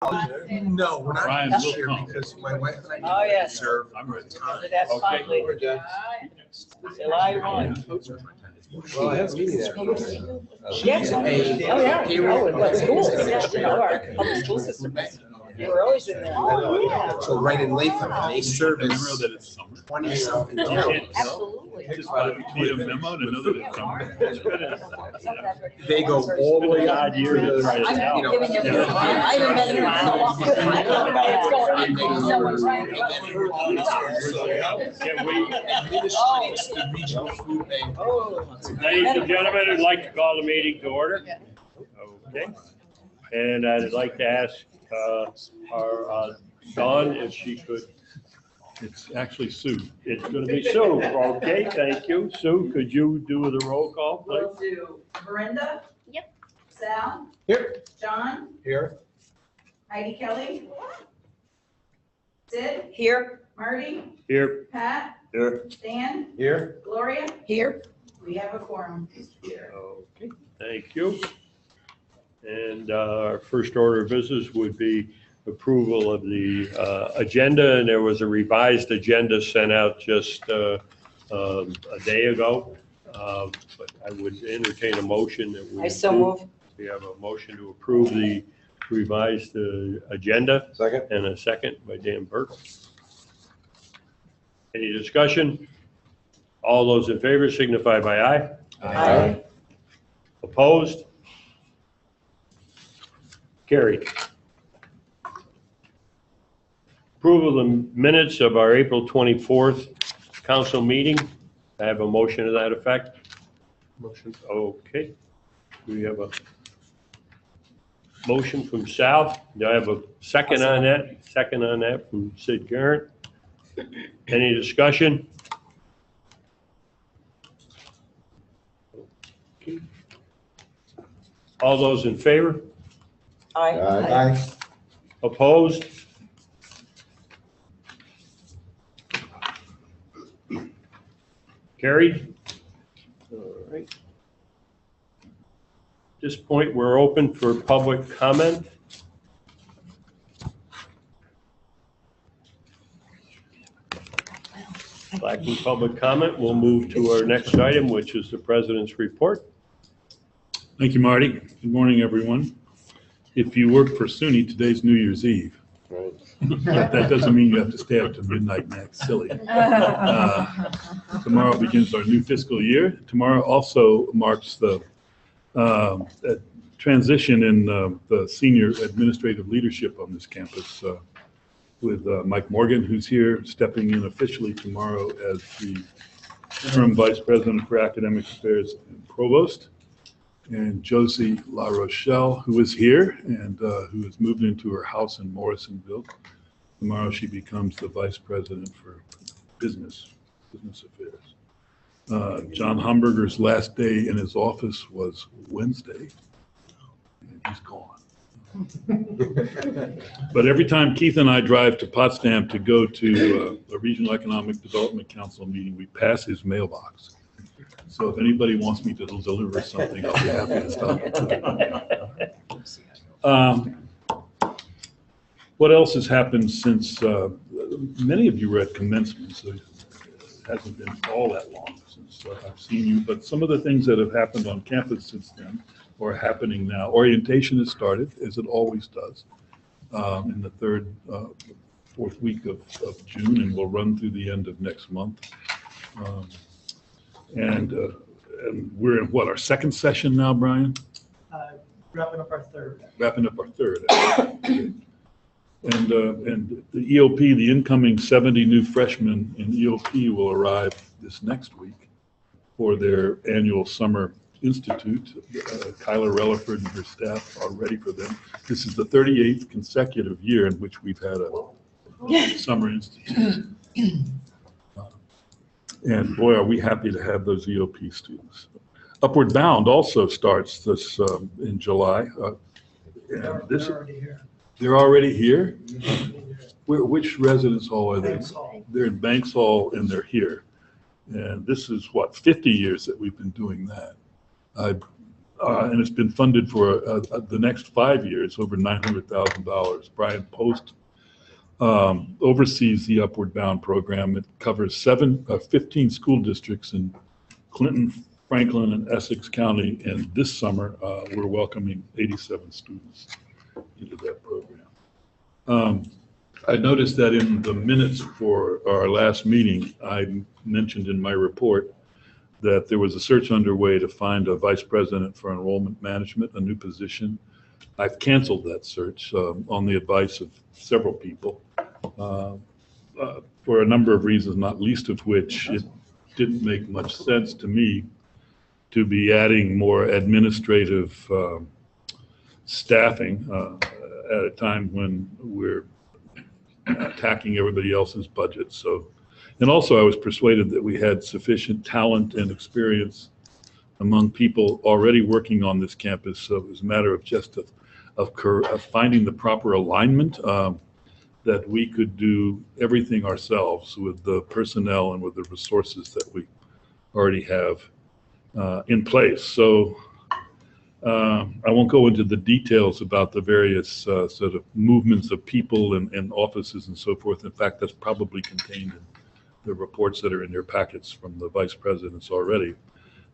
No, we're not Brian this will year come. because my wife and I. Oh, yes. Serve. I'm ready. That's Okay. finally July 1. Well, I have a meeting that. Yes. Oh, yeah. Oh, and what schools? You know, our public school system. We're always in there. Oh, yeah. So right in Latham, and they service Remember that it's summer. 20-something Oh, towns. absolutely. Just need a memo to know that it's summer. They go all the way out Odd year to try to tell. you know. Giving you- I haven't been in a while. I don't know what's going on. Someone's right. Can we, Administrates the regional food bank. Ladies and gentlemen, I'd like to call the meeting to order. Okay. And I'd like to ask our Dawn if she could, it's actually Sue. it's going to be Sue. Okay, thank you. Sue, could you do the roll call, please? Will do. Miranda? Yep. Sal? Here. John? Here. Heidi Kelly? Sid? Here. Marty? Here. Pat? Here. Dan? Here. Gloria? Here. We have a quorum. Okay, thank you. And our first order of business would be approval of the agenda, and there was a revised agenda sent out just a day ago. But I would entertain a motion that we. I so move. We have a motion to approve the revised agenda. Second. And a second by Dan Burke. Any discussion? All those in favor signify by aye. Aye. Opposed? Carried. Approval of the minutes of our April 24th council meeting. I have a motion to that effect. Motion. Okay. We have a motion from Sal. Do I have a second on that? Second on that from Sid Garrett. Any discussion? Okay. All those in favor? Aye. Aye. Opposed? Carried? All right. At this point, we're open for public comment. Lacking public comment, we'll move to our next item, which is the president's report. Thank you, Marty. Good morning, everyone. If you work for SUNY, today's New Year's Eve. Right. But that doesn't mean you have to stay up to midnight and act silly. Tomorrow begins our new fiscal year. Tomorrow also marks the transition in the senior administrative leadership on this campus with Mike Morgan, who's here, stepping in officially tomorrow as the interim vice president for academic affairs and provost, and Josie La Rochelle, who is here and who has moved into her house in Morrisonville. Tomorrow she becomes the vice president for business affairs. John Hamburger's last day in his office was Wednesday, and he's gone. But every time Keith and I drive to Potsdam to go to a Regional Economic Development Council meeting, we pass his mailbox. So if anybody wants me to deliver something, I'll be happy to stop. What else has happened since, many of you were at commencement, so it hasn't been all that long since I've seen you, but some of the things that have happened on campus since then are happening now. Orientation has started, as it always does, in the fourth week of June, and will run through the end of next month. And we're in what, our second session now, Brian? Wrapping up our third. Wrapping up our third. And the EOP, the incoming 70 new freshmen in EOP will arrive this next week for their annual summer institute. Kyla Relaford and her staff are ready for them. This is the 38th consecutive year in which we've had a summer institute. And boy, are we happy to have those EOP students. Upward Bound also starts this in July. They're already here. Which residence hall are they? Banks Hall. They're in Banks Hall and they're here. And this is what, 50 years that we've been doing that. and it's been funded for the next 5 years, over $900,000. Brian Post oversees the Upward Bound program. It covers 15 school districts in Clinton, Franklin, and Essex County, and this summer we're welcoming 87 students into that program. I noticed that in the minutes for our last meeting, I mentioned in my report that there was a search underway to find a vice president for enrollment management, a new position. I've canceled that search on the advice of several people for a number of reasons, not least of which it didn't make much sense to me to be adding more administrative staffing at a time when we're attacking everybody else's budget. So, and also I was persuaded that we had sufficient talent and experience among people already working on this campus. So it was a matter of just of finding the proper alignment, that we could do everything ourselves with the personnel and with the resources that we already have in place. So I won't go into the details about the various sort of movements of people and offices and so forth. In fact, that's probably contained in the reports that are in your packets from the vice presidents already.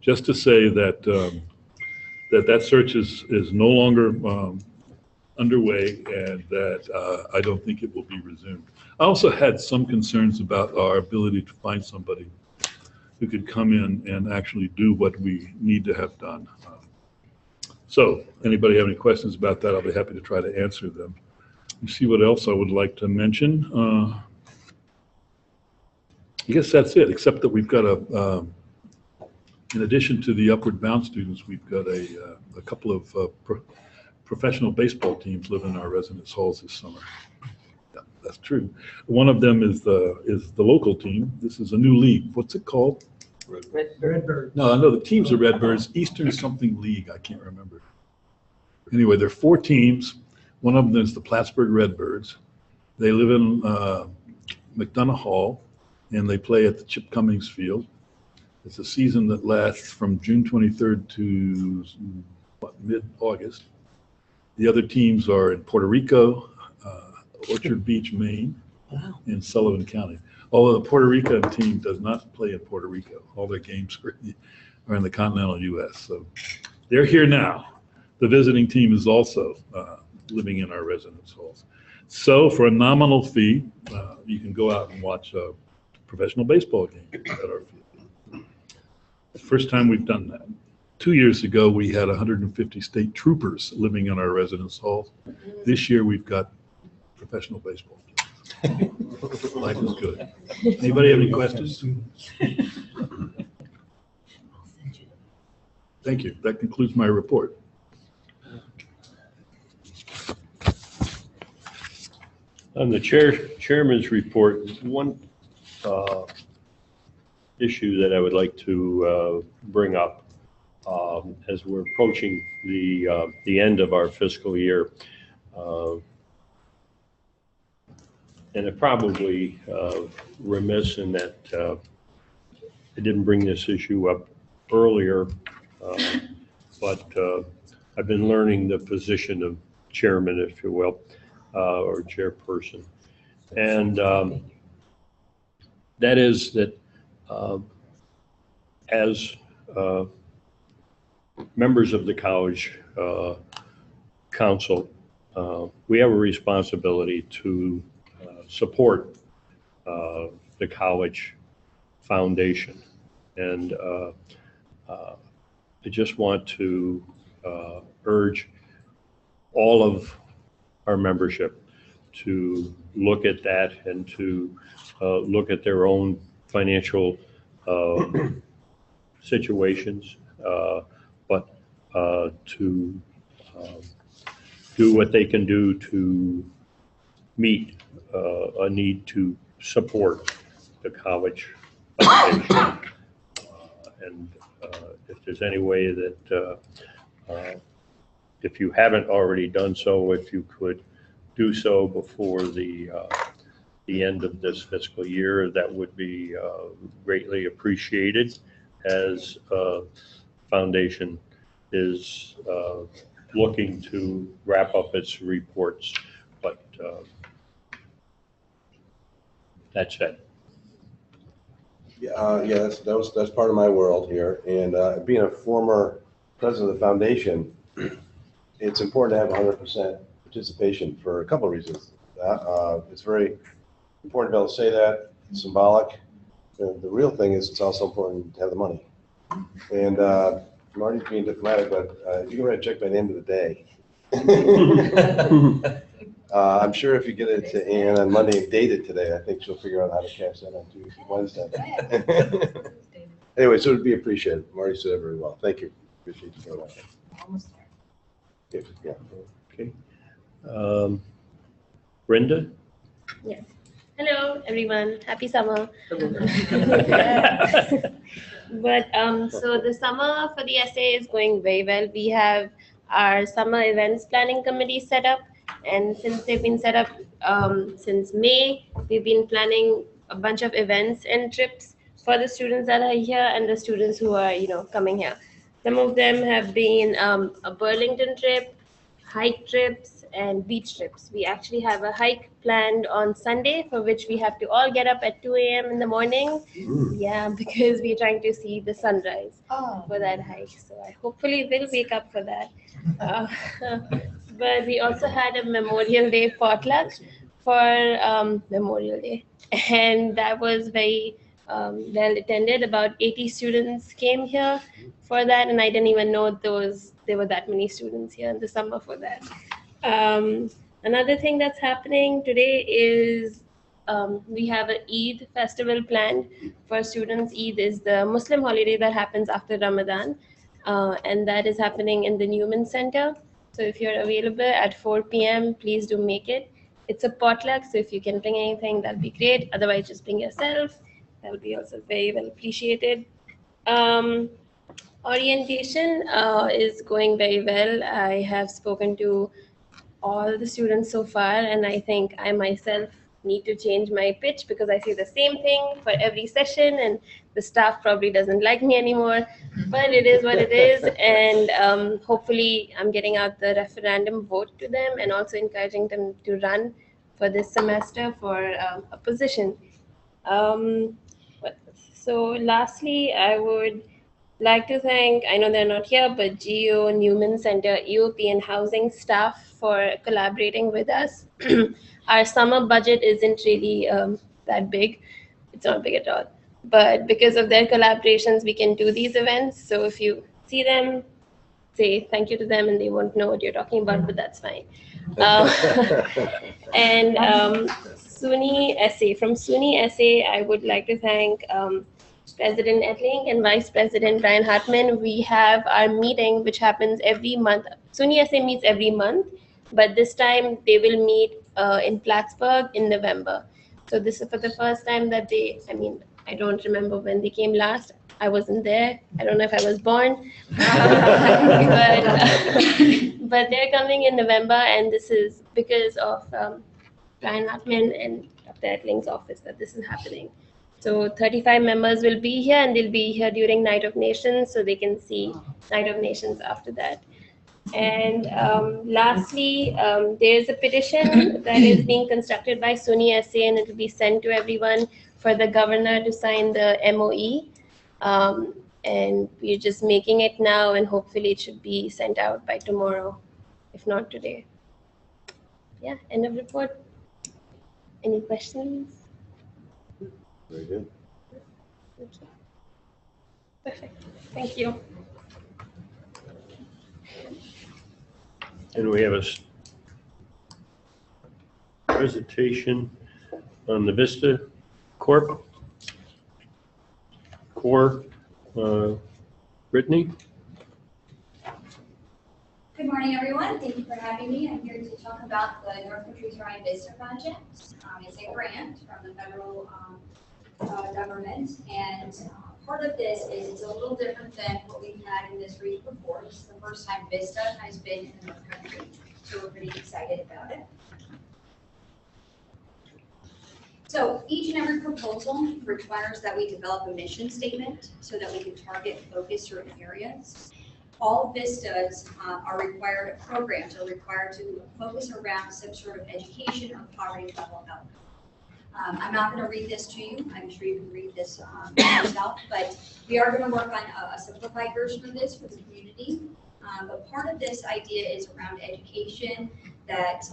Just to say that that search is no longer underway, and that I don't think it will be resumed. I also had some concerns about our ability to find somebody who could come in and actually do what we need to have done. So anybody have any questions about that, I'll be happy to try to answer them. You see what else I would like to mention. I guess that's it, except that we've got in addition to the Upward Bound students, we've got a couple of professional baseball teams live in our residence halls this summer. Yeah, that's true. One of them is the local team. This is a new league. What's it called? Redbird. No, I know the teams are Redbirds. Eastern something league. I can't remember. Anyway, there are 4 teams. One of them is the Plattsburgh Redbirds. They live in McDonough Hall, and they play at the Chip Cummings Field. It's a season that lasts from June 23rd to mid-August. The other teams are in Puerto Rico, Orchard Beach, Maine, and Sullivan County. Although the Puerto Rico team does not play in Puerto Rico. All their games are in the continental U.S. So they're here now. The visiting team is also living in our residence halls. So for a nominal fee, you can go out and watch a professional baseball game at our field. The first time we've done that. 2 years ago, we had 150 state troopers living in our residence halls. This year, we've got professional baseball teams. Life is good. Anybody have any questions? Thank you. That concludes my report. On the chairman's report, one issue that I would like to bring up as we're approaching the end of our fiscal year, and I'm probably remiss in that I didn't bring this issue up earlier, but I've been learning the position of chairman, if you will, or chairperson, and that is that as members of the college council, we have a responsibility to support the college foundation, and I just want to urge all of our membership to look at that and to look at their own financial situations, but to do what they can do to meet a need to support the college foundation. And if there's any way that if you haven't already done so, if you could do so before the end of this fiscal year, that would be greatly appreciated, as foundation is looking to wrap up its reports, but that's it. Yeah, that's part of my world here. And being a former president of the foundation, it's important to have 100% participation for a couple of reasons. It's very important to be able to say that. It's symbolic. The real thing is it's also important to have the money. And Marty's being diplomatic, but you can write a check by the end of the day. I'm sure if you get it to Ann on Monday and date it today, I think she'll figure out how to cash that on Wednesday. Anyway, so it'd be appreciated. Marty said it very well. Thank you. Appreciate you going on. Yeah. Okay. Brenda? Yes. Hello, everyone. Happy summer. But so the summer for the SA is going very well. We have our summer events planning committee set up, and since they've been set up since May, we've been planning a bunch of events and trips for the students that are here and the students who are, coming here. Some of them have been a Burlington trip, hike trips, and beach trips. We actually have a hike planned on Sunday for which we have to all get up at 2 a.m. in the morning. Yeah, because we're trying to see the sunrise for that hike. So I hopefully will wake up for that. But we also had a Memorial Day potluck for Memorial Day. And that was very well attended. About 80 students came here for that. And I didn't even know there were that many students here in the summer for that. Another thing that's happening today is we have an Eid festival planned for students. Eid is the Muslim holiday that happens after Ramadan, and that is happening in the Newman Center. So if you're available at 4 p.m., please do make it. It's a potluck, so if you can bring anything, that'd be great. Otherwise, just bring yourself. That'll be also very well appreciated. Orientation is going very well. I have spoken to all the students so far, and I think I myself need to change my pitch because I say the same thing for every session, and the staff probably doesn't like me anymore, but it is what it is. And hopefully I'm getting out the referendum vote to them and also encouraging them to run for this semester for a position. So lastly, I would like to thank, I know they're not here, but GEO, Newman Center, EOP, and housing staff for collaborating with us. Our summer budget isn't really that big. It's not big at all. But because of their collaborations, we can do these events. So if you see them, say thank you to them, and they won't know what you're talking about, but that's fine. And SUNY SA, from SUNY SA, I would like to thank President Etling and Vice President Brian Hartman. We have our meeting, which happens every month. SUNY SA meets every month, but this time they will meet in Plattsburgh in November. So this is for the first time that I don't remember when they came last. I wasn't there. I don't know if I was born. But they're coming in November, and this is because of Brian Hartman and Dr. Etling's office that this is happening. So 35 members will be here, and they'll be here during Night of Nations, so they can see Night of Nations after that. And lastly, there's a petition that is being constructed by SUNY SA, and it will be sent to everyone for the governor to sign the MOE. And we're just making it now, and hopefully it should be sent out by tomorrow, if not today. Yeah, end of report. Any questions? Very good. Okay. Perfect. Thank you. And we have a presentation on the Vista Core. Brittany? Good morning, everyone. Thank you for having me. I'm here to talk about the North Country Shrine Vista project. It's a grant from the federal government, and part of this is it's a little different than what we've had in this region before. This is the first time Vista has been in the North Country, so we're pretty excited about it. So each and every proposal requires that we develop a mission statement so that we can target focus certain areas. all vistas are required, programs are required to focus around some sort of education or poverty level outcome. I'm not going to read this to you. I'm sure you can read this yourself, but we are going to work on a simplified version of this for the community. But part of this idea is around education, that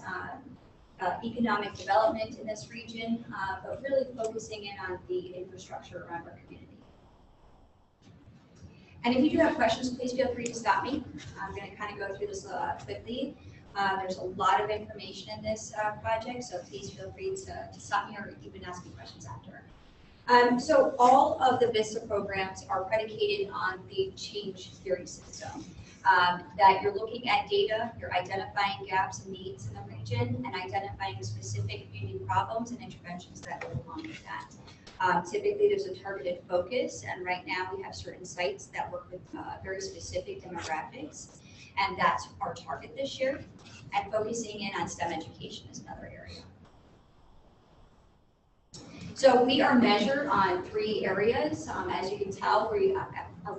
economic development in this region, but really focusing in on the infrastructure around our community. And if you do have questions, please feel free to stop me. I'm going to kind of go through this quickly. There's a lot of information in this project, so please feel free to stop me or even ask me questions after. So all of the VISTA programs are predicated on the change theory system. That you're looking at data, you're identifying gaps and needs in the region, and identifying specific community problems and interventions that go along with that. Typically, there's a targeted focus, and right now we have certain sites that work with very specific demographics, and that's our target this year. And focusing in on STEM education is another area. So we are measured on 3 areas. As you can tell, we are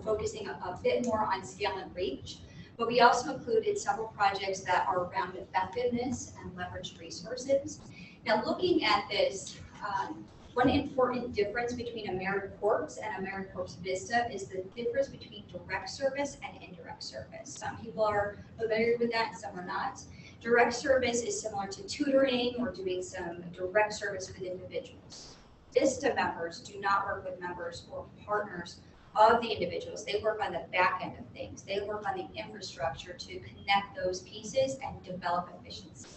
focusing a bit more on scale and reach, but we also included several projects that are around effectiveness and leveraged resources. Now, looking at this, one important difference between AmeriCorps and AmeriCorps Vista is the difference between direct service and indirect service. Some people are familiar with that, some are not. Direct service is similar to tutoring or doing some direct service with individuals. Vista members do not work with members or partners of the individuals. They work on the back end of things. They work on the infrastructure to connect those pieces and develop efficiency.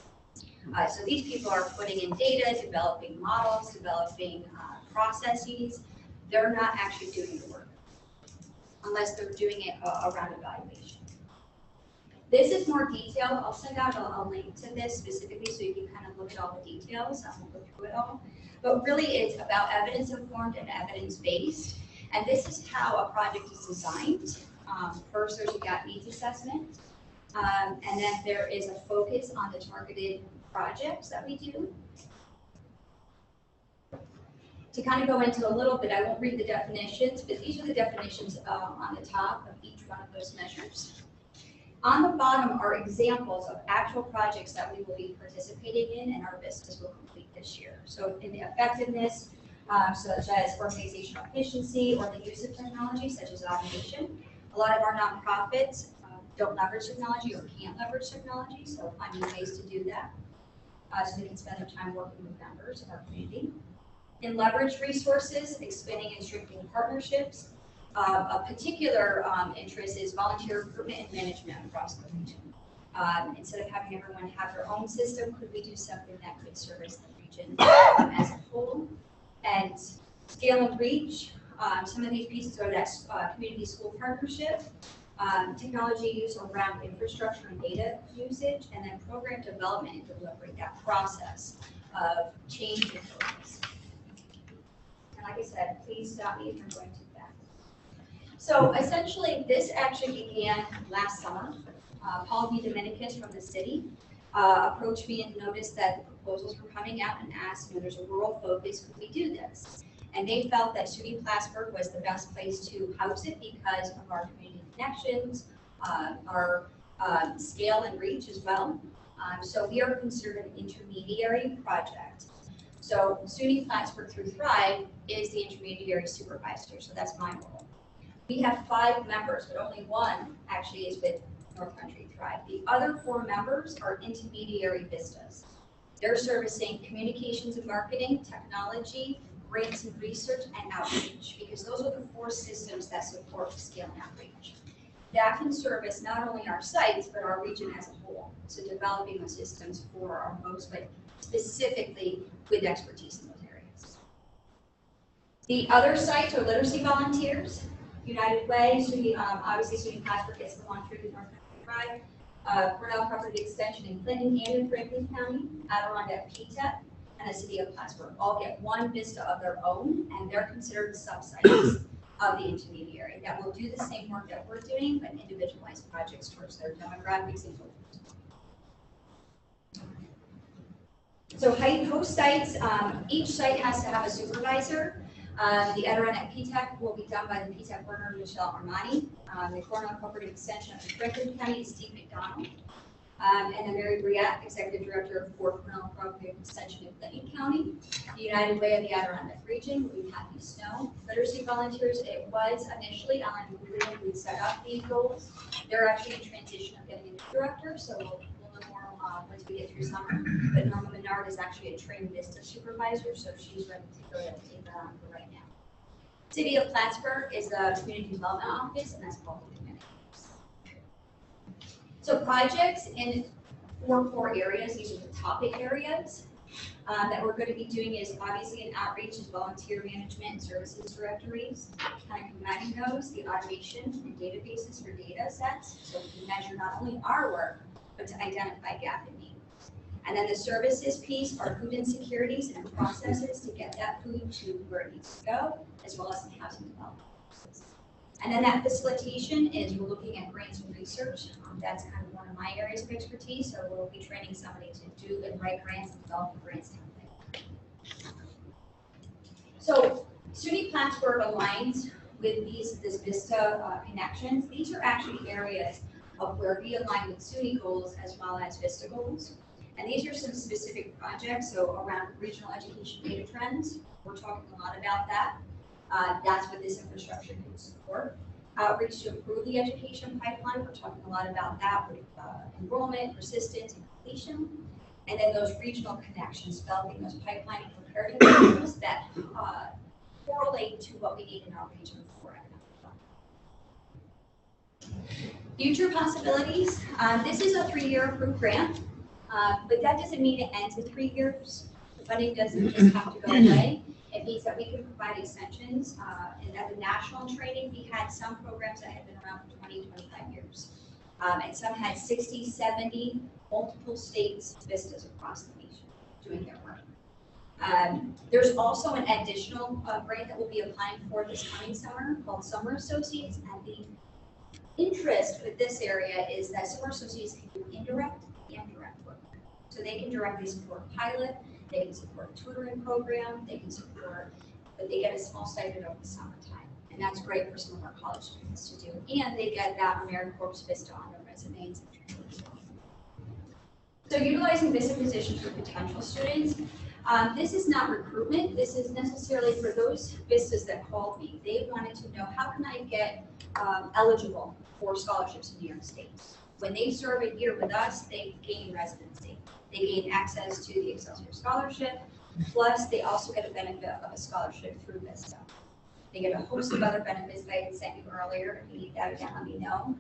So these people are putting in data, developing models, developing processes. They're not actually doing the work unless they're doing it around evaluation. This is more detailed. I'll send out a link to this specifically so you can kind of look at all the details. I won't go through it all. But really it's about evidence-informed and evidence-based. And this is how a project is designed. First, there's a gap needs assessment. And then there is a focus on the targeted projects that we do. To kind of go into a little bit, I won't read the definitions, but these are the definitions on the top of each one of those measures. On the bottom are examples of actual projects that we will be participating in and our business will complete this year. So in the effectiveness, such as organizational efficiency or the use of technology, such as automation. A lot of our nonprofits don't leverage technology or can't leverage technology, so finding ways to do that so they can spend their time working with members of our community. In leverage resources, expanding and strengthening partnerships. A particular interest is volunteer recruitment and management across the region. Instead of having everyone have their own system, could we do something that could service the region as a whole? And scale and reach, some of these pieces are that community school partnership, technology use around infrastructure and data usage, and then program development and delivery, that process of change and focus. And like I said, please stop me if I'm going too fast. So essentially, this actually began last summer. Paul D. Dominicus from the city approached me and noticed that the proposals were coming out and asked, there's a rural focus, could we do this? And they felt that SUNY Plattsburgh was the best place to house it because of our community connections, our scale and reach as well. So we are considered an intermediary project. So SUNY Plattsburgh through Thrive is the intermediary supervisor, so that's my role. We have 5 members, but only 1 actually is with North Country Thrive. The other 4 members are intermediary vistas. They're servicing communications and marketing, technology, grants and research, and outreach, because those are the 4 systems that support scale and outreach. That can service not only our sites, but our region as a whole. So developing those systems for our folks, but specifically with expertise in those areas. The other sites are literacy volunteers, United Way, SUNY, obviously SUNY Plattsburgh gets the one through North Country Drive, Cornell Cooperative Extension in Clinton and in Franklin County, Adirondack PTEP, and the city of Plattsburgh all get 1 vista of their own, and they're considered subsites of the intermediary that will do the same work that we're doing, but individualized projects towards their demographics and goals. So host sites, each site has to have a supervisor. The Adirondack PTAC will be done by the PTAC coordinator, Michelle Armani. The coordinator corporate extension of Franklin County is Steve McDonald. And then Mary Briette, Executive Director for Criminal Corporate Extension of Clinton County. The United Way of the Adirondack region will be Kathy Snow. Literacy volunteers, it was initially on we set up these goals. They're actually in transition of getting a new director, so we'll know more once we get through summer. But Norma Menard is actually a trained VISTA supervisor, so she's ready to go ahead and take that on for right now. City of Plattsburgh is the Community Development Office, and that's called the Community. So projects in four core areas, these are the topic areas that we're going to be doing is obviously an outreach is volunteer management and services directories, kind of combining those, the automation and databases for data sets, so we can measure not only our work, but to identify gap and need. And then the services piece are food insecurities and processes to get that food to where it needs to go, as well as some housing development. And then that facilitation is we're looking at grants and research. That's kind of one of my areas of expertise. So we'll be training somebody to do and write grants and develop grants template. So SUNY Plattsburgh aligns with this VISTA connections. These are actually areas of where we align with SUNY goals as well as VISTA goals. And these are some specific projects. So around regional education data trends, we're talking a lot about that. That's what this infrastructure can support. Outreach to improve the education pipeline, we're talking a lot about that with enrollment, persistence, and completion. And then those regional connections, developing those pipeline and preparing programs that correlate to what we need in our region for economic. Future possibilities, this is a 3-year approved grant, but that doesn't mean it ends in 3 years. The funding doesn't just have to go away. It means that we can provide extensions. And at the national training, we had some programs that had been around for 20, 25 years. And some had 60, 70, multiple states, vistas across the nation doing their work. There's also an additional grant that we'll be applying for this coming summer called Summer Associates. And the interest with this area is that Summer Associates can do indirect and direct work. So they can directly support a pilot, they can support a tutoring program, they can support, but they get a small stipend over the summertime. And that's great for some of our college students to do. And they get that AmeriCorps VISTA on their resumes. So utilizing VISTA positions for potential students. This is not recruitment. This is necessarily for those VISTAs that called me. They wanted to know, how can I get eligible for scholarships in New York State? When they serve a year with us, they gain residency. They gain access to the Excelsior Scholarship, plus they also get a benefit of a scholarship through VISTA. They get a host of other benefits that I had sent you earlier. If you need that again, let me know.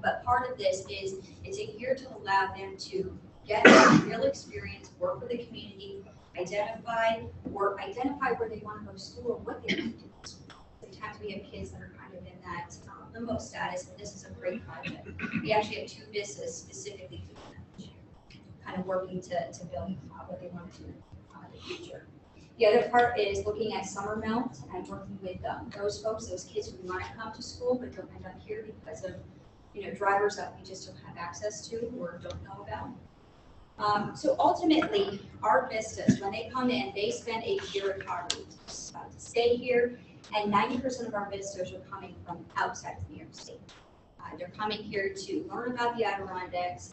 But part of this is it's a year to allow them to get real experience, work with the community, identify where they want to go to school and what they want to do. Sometimes we have kids that are kind of in that limbo status, and this is a great project. We actually have 2 vistas specifically for them this year, kind of working to build what they want to do in the future. The other part is looking at summer melt and working with those folks, those kids who want to come to school but don't end up here because of drivers that we just don't have access to or don't know about. So ultimately, our vistas, when they come in, they spend a year at Harvard to stay here, and 90% of our visitors are coming from outside of New York State. They're coming here to learn about the Adirondacks,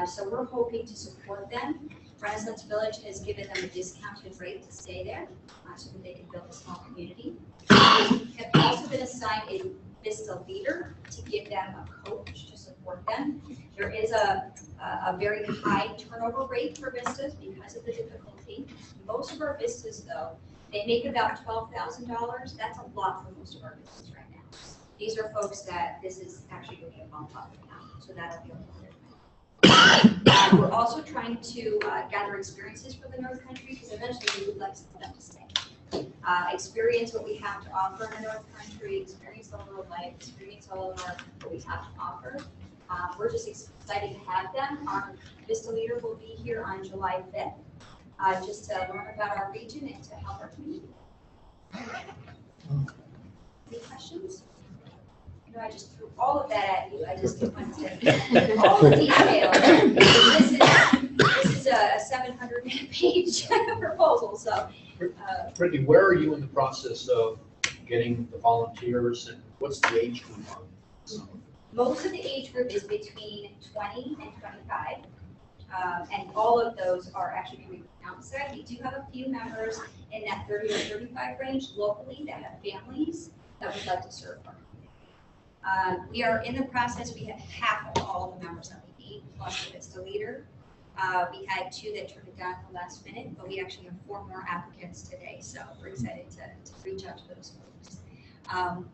so we're hoping to support them. Renaissance Village has given them a discounted rate to stay there, so that they can build a small community. We have also been assigned a VISTA leader to give them a coach to support them. There is a very high turnover rate for VISTAs because of the difficulty. Most of our VISTAs, though, they make about $12,000. That's a lot for most of our VISTAs right now. These are folks that this is actually going to be a bump up now, so that'll be a little bit. We're also trying to gather experiences for the North Country because eventually we would like them to stay. Experience what we have to offer in the North Country, experience the rural life, experience all of what we have to offer. We're just excited to have them. Our VISTA leader will be here on July 5th, just to learn about our region and to help our community. Any questions? I just threw all of that at you. I just went to all the details. This is a 700-page proposal, so Brittany, where are you in the process of getting the volunteers and what's the age group on some of them? Most of the age group is between 20 and 25. And all of those are actually coming from outside. We do have a few members in that 30 or 35 range locally that have families that would like to serve our community. We are in the process, we have half of all the members that we need, plus the Vista leader. We had 2 that turned it down at the last minute, but we actually have 4 more applicants today, so we're excited to reach out to those folks.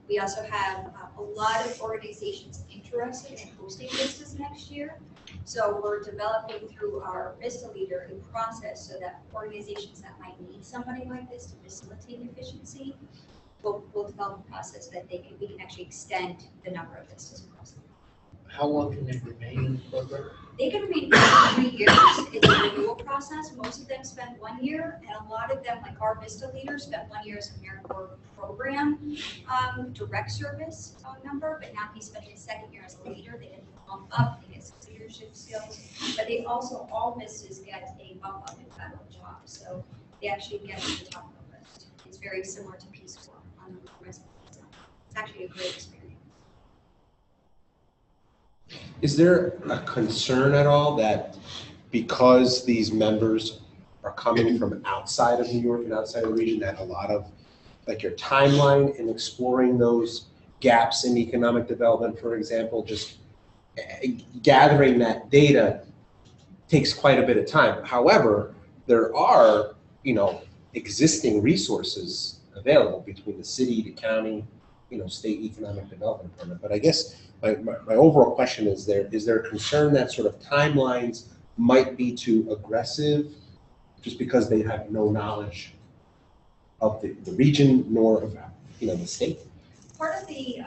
We also have a lot of organizations interested in hosting Vistas next year. So we're developing through our Vista leader a process so that organizations that might need somebody like this to facilitate efficiency, we'll develop a process that we can actually extend the number of Vistas across the board. How long can they remain in the program? They can remain for 3 years. It's a renewal process. Most of them spend 1 year, and a lot of them, like our Vista leaders, spent 1 year as a AmeriCorps program direct service member, but now he's spending his 2nd year as a leader. They get a bump up, they get some leadership skills, but they also, all Vistas get a bump up in federal jobs. So they actually get to the top of the list. It's very similar to Peace Corps on the resume. It's actually a great experience. Is there a concern at all that because these members are coming from outside of New York and outside of the region, that a lot of, like, your timeline in exploring those gaps in economic development, for example, just gathering that data takes quite a bit of time. However, there are, existing resources available between the city, the county, state economic development program. But I guess my overall question is there a concern that sort of timelines might be too aggressive just because they have no knowledge of the region nor of the state? Part of the,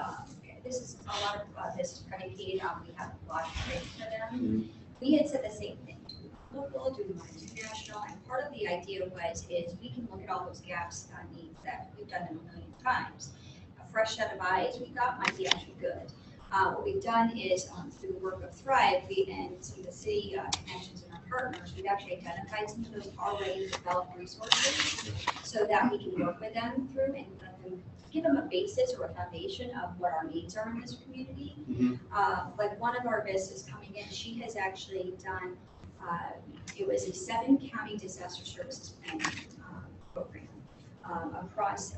this is a lot of this is predicated on, we have a lot of training for them. We had said the same thing. Do we want local, do we want international? And part of the idea is we can look at all those gaps needs that we've done them a million times. A fresh set of eyes we thought might be actually good. What we've done is through the work of Thrive, and some of the city connections and our partners, we've actually identified some of those already developed resources so that we can work with them through and let them give them a basis or a foundation of what our needs are in this community. Like one of our Vistas coming in, she has actually done, it was a 7-county disaster services planning program across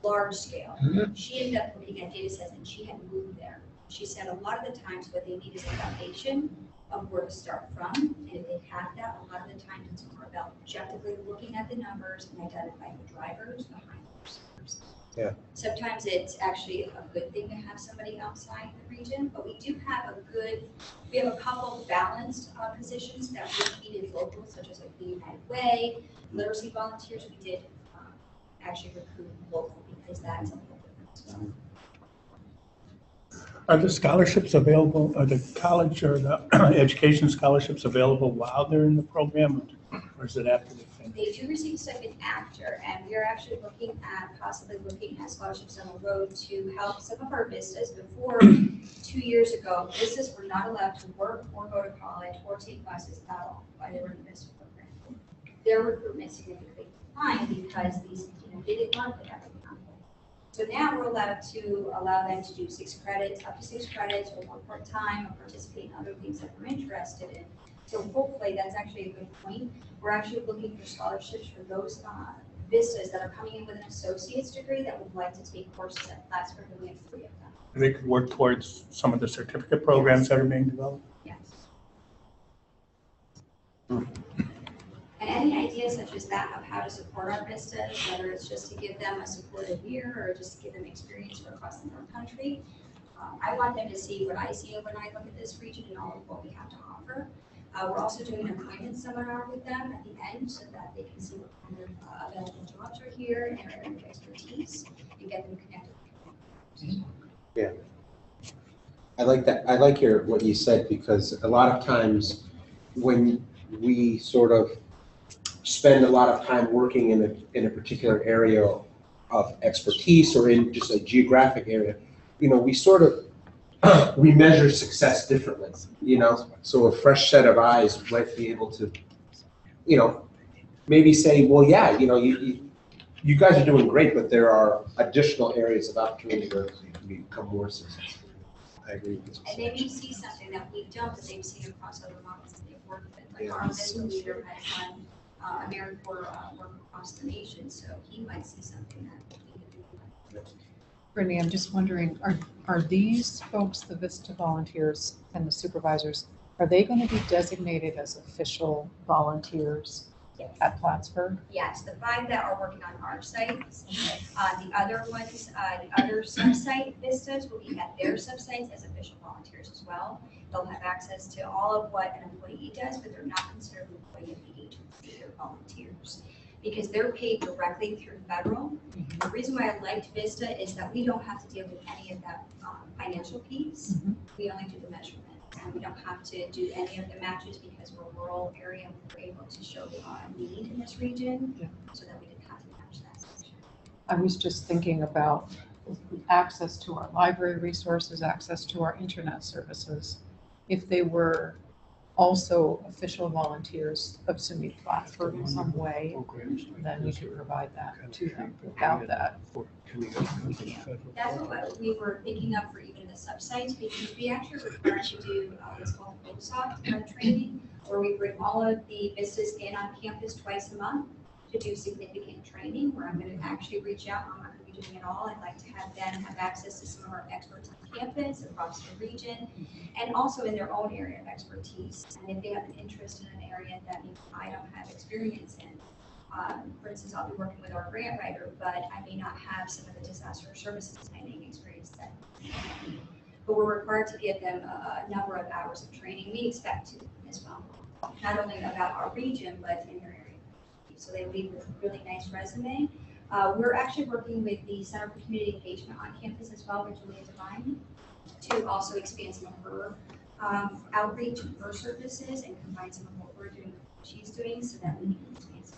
large scale. She ended up looking at data sets and she had moved there. She said a lot of the times what they need is a foundation of where to start from. And if they have that, a lot of the times it's more about objectively looking at the numbers and identifying the drivers behind those numbers. Yeah. Sometimes it's actually a good thing to have somebody outside the region, but we do have we have a couple balanced positions that we needed local, such as like the United Way, literacy volunteers. We did actually recruit local because that's a little different. Are the scholarships available, are the college or the education scholarships available while they're in the program, or is it after they finish? They do receive stipend after, and we are actually possibly looking at scholarships on the road to help some of our Vistas. Before 2 years ago, Vistas were not allowed to work or go to college or take classes at all while they were in the Vista program. Their recruitment significantly declined because these, they didn't want to put everything on hold. So now we're allowed to allow them to do 6 credits, up to 6 credits, or work part-time, or participate in other things that we're interested in. So hopefully that's actually a good point. We're actually looking for scholarships for those Vistas that are coming in with an associate's degree that would like to take courses at Plattsburgh, and we have 3 of them. They could work towards some of the certificate programs that are being developed? Yes. And any ideas such as that of how to support our Vistas, whether it's just to give them a supportive year or just to give them experience for across the North Country. I want them to see what I see when I look at this region and all of what we have to offer. We're also doing an appointment seminar with them at the end so that they can see what kind of available jobs are here and their area of expertise and get them connected. Yeah. I like that. I like what you said, because a lot of times when we sort of spend a lot of time working in a particular area of expertise or in just a geographic area, we sort of we measure success differently, So a fresh set of eyes might be able to, maybe say, well, yeah, you guys are doing great, but there are additional areas of opportunity where you can become more successful. I agree with this. And they may see something that we don't, that they've seen across other models that they've worked with. Like our Vista leader has done AmeriCorps work across the nation, so he might see something that we can do. Brittany, I'm just wondering, are these folks, the VISTA volunteers and the supervisors, are they going to be designated as official volunteers at Plattsburgh? Yes, the 5 that are working on our sites, the other ones, the other sub-site vistas will be at their sub-sites as official volunteers as well. They'll have access to all of what an employee does, but they're not considered an employee of the agency, they're volunteers. Because they're paid directly through federal. The reason why I liked Vista is that we don't have to deal with any of that financial piece. We only do the measurement. And we don't have to do any of the matches because we're a rural area and we're able to show need in this region so that we didn't have to match that section. I was just thinking about access to our library resources, access to our internet services. If they were also official volunteers of SUNY Plattsburgh in some way, then we could provide that to them. Without that, we can't. That's what we were thinking of for even the sub-sites, because we actually require to do what's called OSOT training, where we bring all of the vistas in on campus twice a month to do significant training, where I'm going to actually reach out. I'm not going to be doing it all. I'd like to have them have access to some of our experts on campus across the region and also in their own area of expertise. And if they have an interest in an area that maybe I don't have experience in, for instance, I'll be working with our grant writer, but I may not have some of the disaster services planning experience that but we're required to give them a number of hours of training. We expect to as well, not only about our region, but in their area. So they leave with a really nice resume. We're actually working with the Center for Community Engagement on campus as well, with Julia Devine, to also expand some of her outreach and her services and combine some of what we're doing with what she's doing so that we can expand some.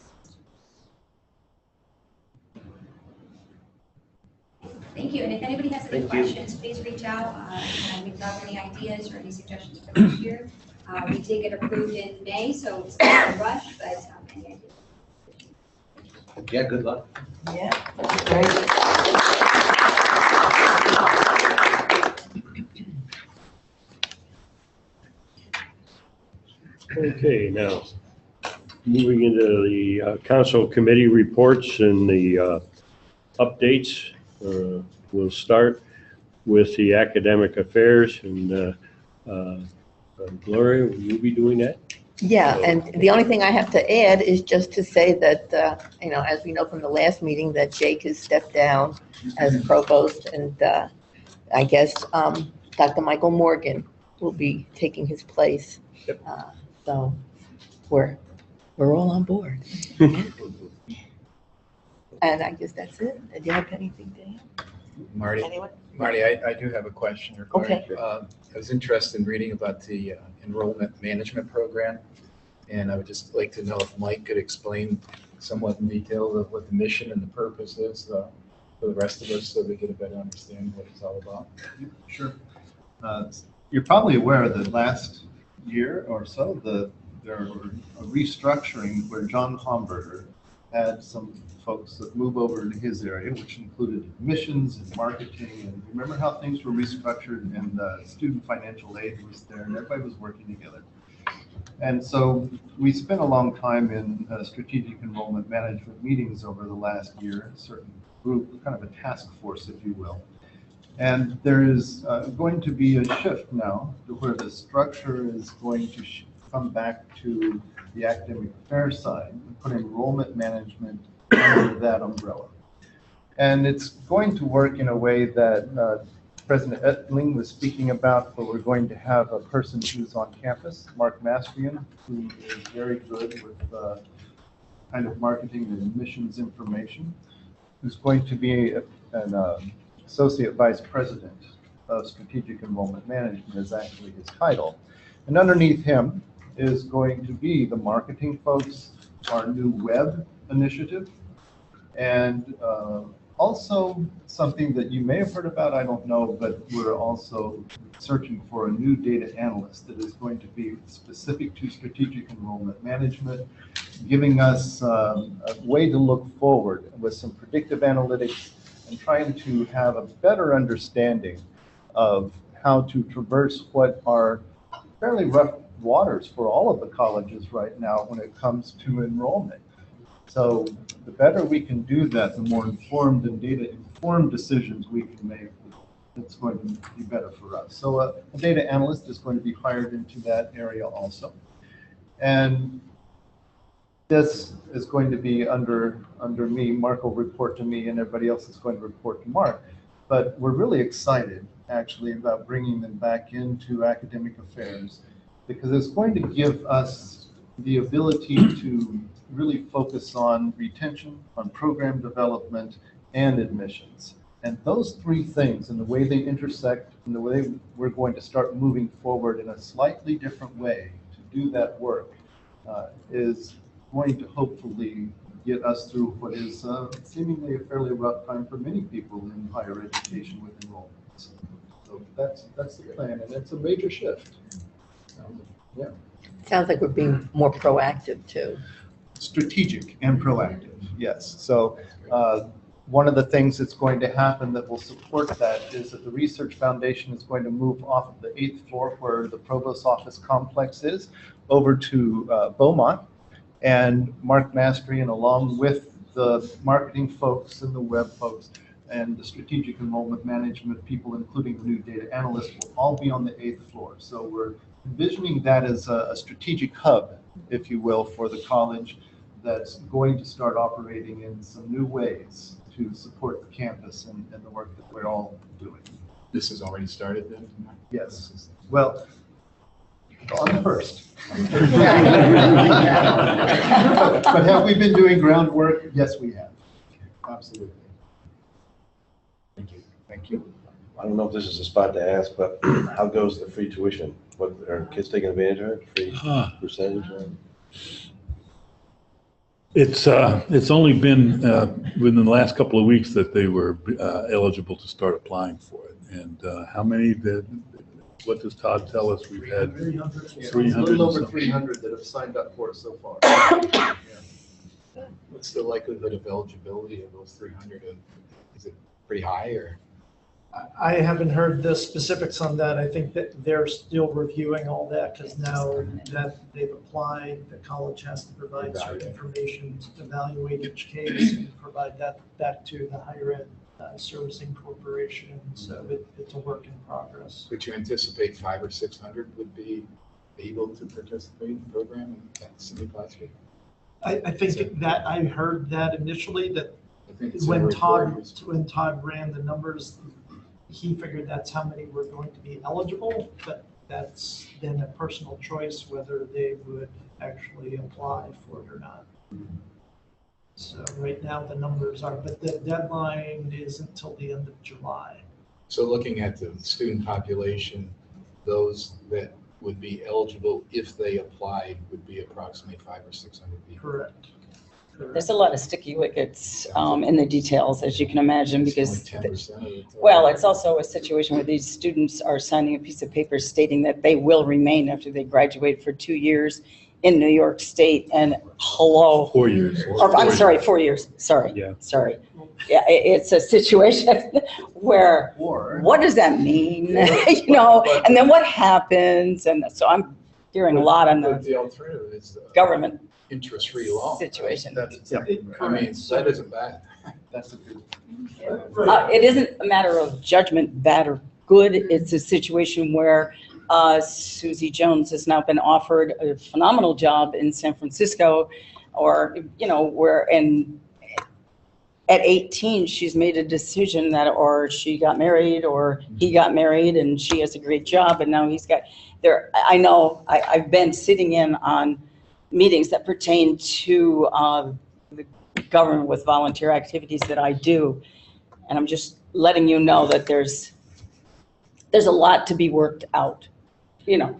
Thank you. And if anybody has any questions, please reach out. And we'd love any ideas or any suggestions for this year. We did get approved in May, so it's not a rush, but any ideas? Yeah, good luck. Yeah. Okay, now, moving into the council committee reports and the updates. We'll start with the academic affairs, and Gloria, will you be doing that? Yeah, and the only thing I have to add is just to say that, as we know from the last meeting, that Jake has stepped down as provost, and I guess Dr. Michael Morgan will be taking his place. So we're all on board. And I guess that's it. Do you have anything to add? Marty, Anyone? Marty, I do have a question. Regarding, Okay. I was interested in reading about the enrollment management program, and I would just like to know if Mike could explain somewhat in detail of what the mission and the purpose is for the rest of us, so we get a better understanding of what it's all about. Sure. You're probably aware that last year or so, there were a restructuring where John Homberger had some folks that move over into his area, which included admissions and marketing. And remember how things were restructured, and student financial aid was there, and everybody was working together. And so we spent a long time in strategic enrollment management meetings over the last year, a certain group, kind of a task force, if you will. And there is going to be a shift now to where the structure is going to come back to the academic affairs side and put enrollment management under that umbrella. And it's going to work in a way that President Ettling was speaking about, where we're going to have a person who's on campus, Mark Mastrian, who is very good with kind of marketing and admissions information, who's going to be an Associate Vice President of Strategic Enrollment Management is actually his title. And underneath him is going to be the marketing folks, our new web initiative, and also something that you may have heard about, I don't know, but we're also searching for a new data analyst that is going to be specific to strategic enrollment management giving us a way to look forward with some predictive analytics and trying to have a better understanding of how to traverse what are fairly rough waters for all of the colleges right now when it comes to enrollment. So the better we can do that, the more informed and data-informed decisions we can make, it's going to be better for us. So a data analyst is going to be hired into that area also. And this is going to be under me. Mark will report to me, and everybody else is going to report to Mark. But we're really excited, actually, about bringing them back into academic affairs, because it's going to give us the ability to really focus on retention, on program development, and admissions. And those three things, and the way they intersect, and the way we're going to start moving forward in a slightly different way to do that work, is going to hopefully get us through what is seemingly a fairly rough time for many people in higher education with enrollments. So that's the plan, and it's a major shift. Yeah. Sounds like we're being more proactive too. Strategic and proactive, yes. So one of the things that's going to happen that will support that is that the Research Foundation is going to move off of the 8th floor where the Provost Office complex is over to Beaumont. And Mark Mastery, and along with the marketing folks and the web folks and the strategic enrollment management people, including the new data analysts, will all be on the 8th floor. So we're envisioning that as a strategic hub, if you will, for the college that's going to start operating in some new ways to support the campus and the work that we're all doing. This has already started then? Yes. Well, on the first. But have we been doing groundwork? Yes, we have. Absolutely. Thank you. Thank you. I don't know if this is a spot to ask, but how goes the free tuition? What, are kids taking advantage of it? Free percentage? It's only been within the last couple of weeks that they were eligible to start applying for it. And how many did? What does Todd tell us? We've had 300. A little over 300 that have signed up for it so far. Yeah. What's the likelihood of eligibility of those 300? Is it pretty high, or? I haven't heard the specifics on that. I think that they're still reviewing all that because now that they've applied, the college has to provide certain information to evaluate each case and provide that back to the higher ed servicing corporation. So it's a work in progress. Would you anticipate 500 or 600 would be able to participate in the program in Cindy Placer? I think that I heard that initially, that when Todd ran the numbers, he figured that's how many were going to be eligible, but that's then a personal choice whether they would actually apply for it or not. So right now the numbers are, but the deadline is until the end of July. So looking at the student population, those that would be eligible if they applied would be approximately 500 or 600 people. Correct. There's a lot of sticky wickets in the details, as you can imagine, because, well, it's also a situation where these students are signing a piece of paper stating that they will remain after they graduate for 2 years in New York State, and 4 years. Or, I'm sorry, 4 years. Sorry. Yeah. Sorry. Yeah, it's a situation where, what does that mean? You know, and then what happens? And so I'm hearing a lot on the alternative is government interest-free loan situation. That's exactly right. I mean, that isn't bad. That's a good. It isn't a matter of judgment, bad or good. It's a situation where Susie Jones has now been offered a phenomenal job in San Francisco, or, you know, where, and at 18, she's made a decision that, or she got married, or he got married, and she has a great job, and now he's got, I know, I've been sitting in on meetings that pertain to the government with volunteer activities that I do. And I'm just letting you know that there's a lot to be worked out, you know,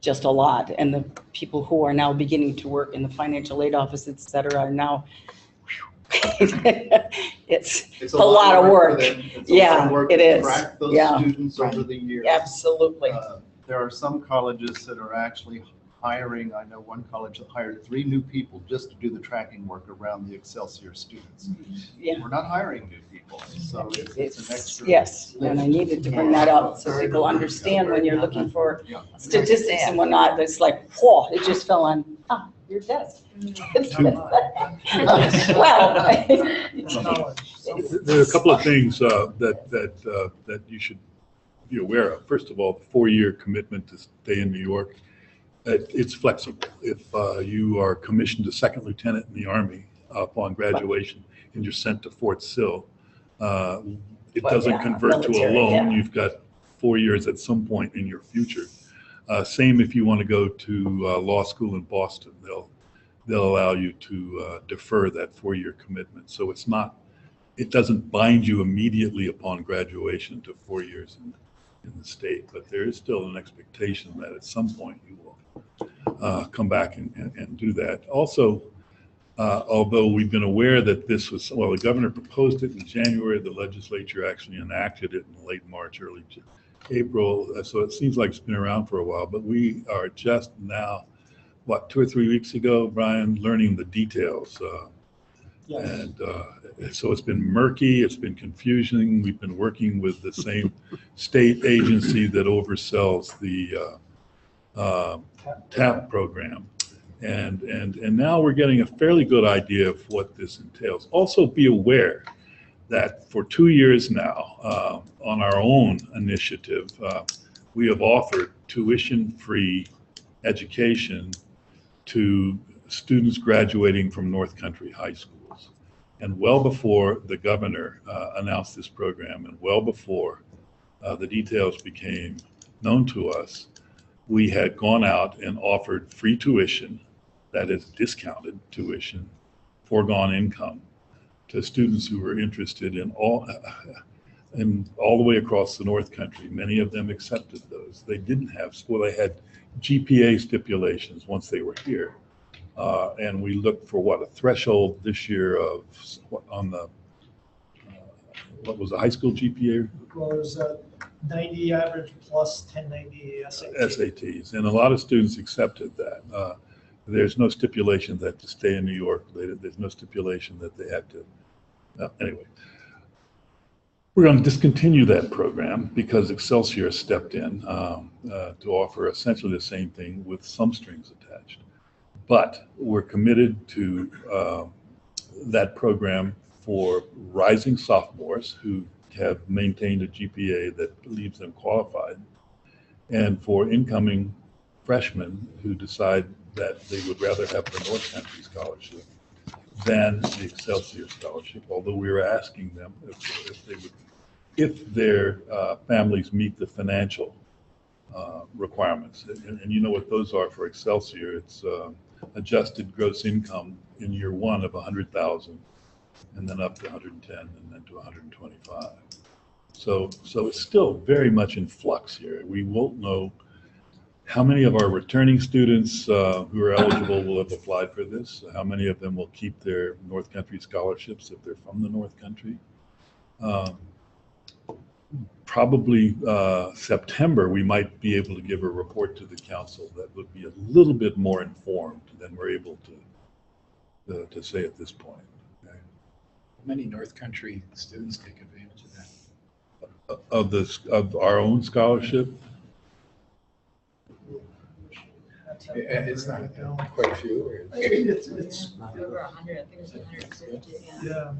just a lot. And the people who are now beginning to work in the financial aid office, et cetera, are now, it's a lot of work. Yeah, it is. Track those students over the years. Absolutely. There are some colleges that are actually hiring, I know one college that hired 3 new people just to do the tracking work around the Excelsior students. Yeah. We're not hiring new people, so it's an extra. Yes, and I needed to bring that up so people understand when you're looking for statistics and whatnot, it's like, whoa, it just fell on, your desk. Well. There are a couple of things that you should be aware of. First of all, the 4-year commitment to stay in New York, it's flexible. If you are commissioned a second lieutenant in the Army upon graduation and you're sent to Fort Sill, it doesn't convert to a loan. You've got 4 years at some point in your future. Same if you want to go to law school in Boston, they'll allow you to defer that 4-year commitment. So it doesn't bind you immediately upon graduation to 4 years in the state, but there is still an expectation that at some point you will come back and do that. Also, although we've been aware that this was, well, the governor proposed it in January, the legislature actually enacted it in late March, early April, so it seems like it's been around for a while, but we are just now, 2 or 3 weeks ago, Brian, learning the details. Yes. And so it's been murky, it's been confusing. We've been working with the same state agency that oversees the TAP program. And now we're getting a fairly good idea of what this entails. Also be aware that for 2 years now, on our own initiative, we have offered tuition-free education to students graduating from North Country high schools. And well before the governor announced this program, and well before the details became known to us, we had gone out and offered free tuition, that is discounted tuition, foregone income, to students who were interested in all the way across the North Country. Many of them accepted those. They didn't have school. They had GPA stipulations once they were here. And we looked for a threshold this year of what was the high school GPA? Well, it was 90 average plus 1090 SATs, and a lot of students accepted that. There's no stipulation that to stay in New York, there's no stipulation that they have to. Anyway, we're going to discontinue that program because Excelsior stepped in to offer essentially the same thing with some strings attached. But we're committed to that program for rising sophomores who have maintained a GPA that leaves them qualified, and for incoming freshmen who decide that they would rather have the North Country scholarship than the Excelsior scholarship, although we were asking them if their families meet the financial requirements. And you know what those are for Excelsior. It's adjusted gross income in year 1 of 100,000, and then up to 110, and then to 125. So it's still very much in flux here. We won't know how many of our returning students who are eligible will have applied for this, how many of them will keep their North Country scholarships if they're from the North Country. Probably September, we might be able to give a report to the council that would be a little bit more informed than we're able to say at this point. Okay? Many North Country students take advantage of that. Of our own scholarship? It's not quite a few. Or It's Over 100, I think it's 150, yeah.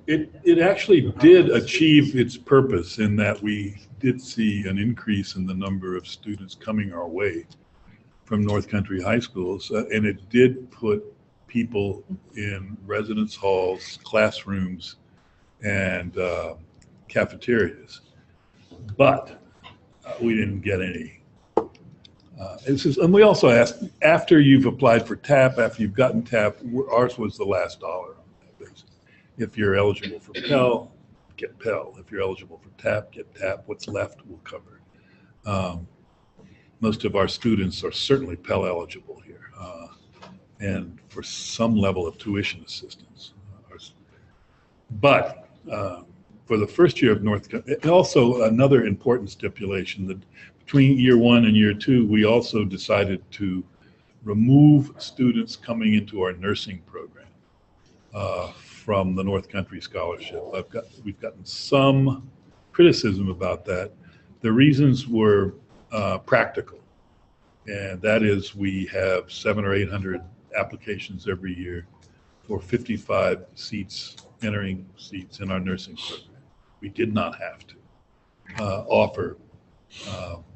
It actually did achieve its purpose in that we did see an increase in the number of students coming our way from North Country high schools, and it did put people in residence halls, classrooms, and cafeterias. But we didn't get any. And we also asked, after you've applied for TAP, after you've gotten TAP, ours was the last dollar on that basis. If you're eligible for Pell, get Pell. If you're eligible for TAP, get TAP. What's left, we'll cover. Most of our students are certainly Pell eligible here, and for some level of tuition assistance. But for the first year of and also another important stipulation that between year 1 and year 2, we also decided to remove students coming into our nursing program from the North Country Scholarship. We've gotten some criticism about that. The reasons were practical, and that is we have 700 or 800 applications every year for 55 seats, entering seats in our nursing program. We did not have to offer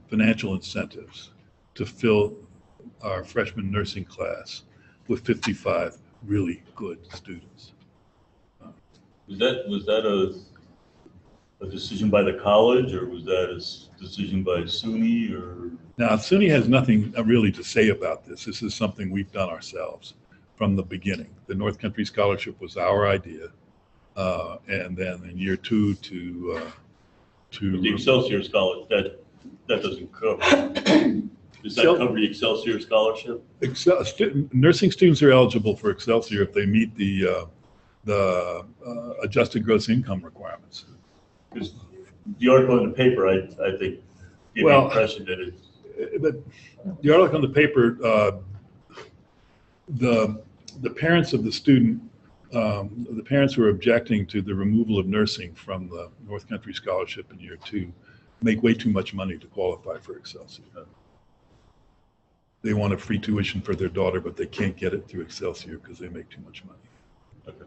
financial incentives to fill our freshman nursing class with 55 really good students. Was that a decision by the college, or was that a decision by SUNY, or? Now, SUNY has nothing really to say about this. This is something we've done ourselves from the beginning. The North Country Scholarship was our idea, and then in year 2 to the Excelsior Scholarship, that doesn't cover. Does that cover the Excelsior Scholarship? Nursing students are eligible for Excelsior if they meet the adjusted gross income requirements. Because the article in the paper, I think, gave the impression that it's. The article in the paper, the parents of the student, the parents who are objecting to the removal of nursing from the North Country Scholarship in year 2 make way too much money to qualify for Excelsior. They want a free tuition for their daughter, but they can't get it through Excelsior because they make too much money. Okay.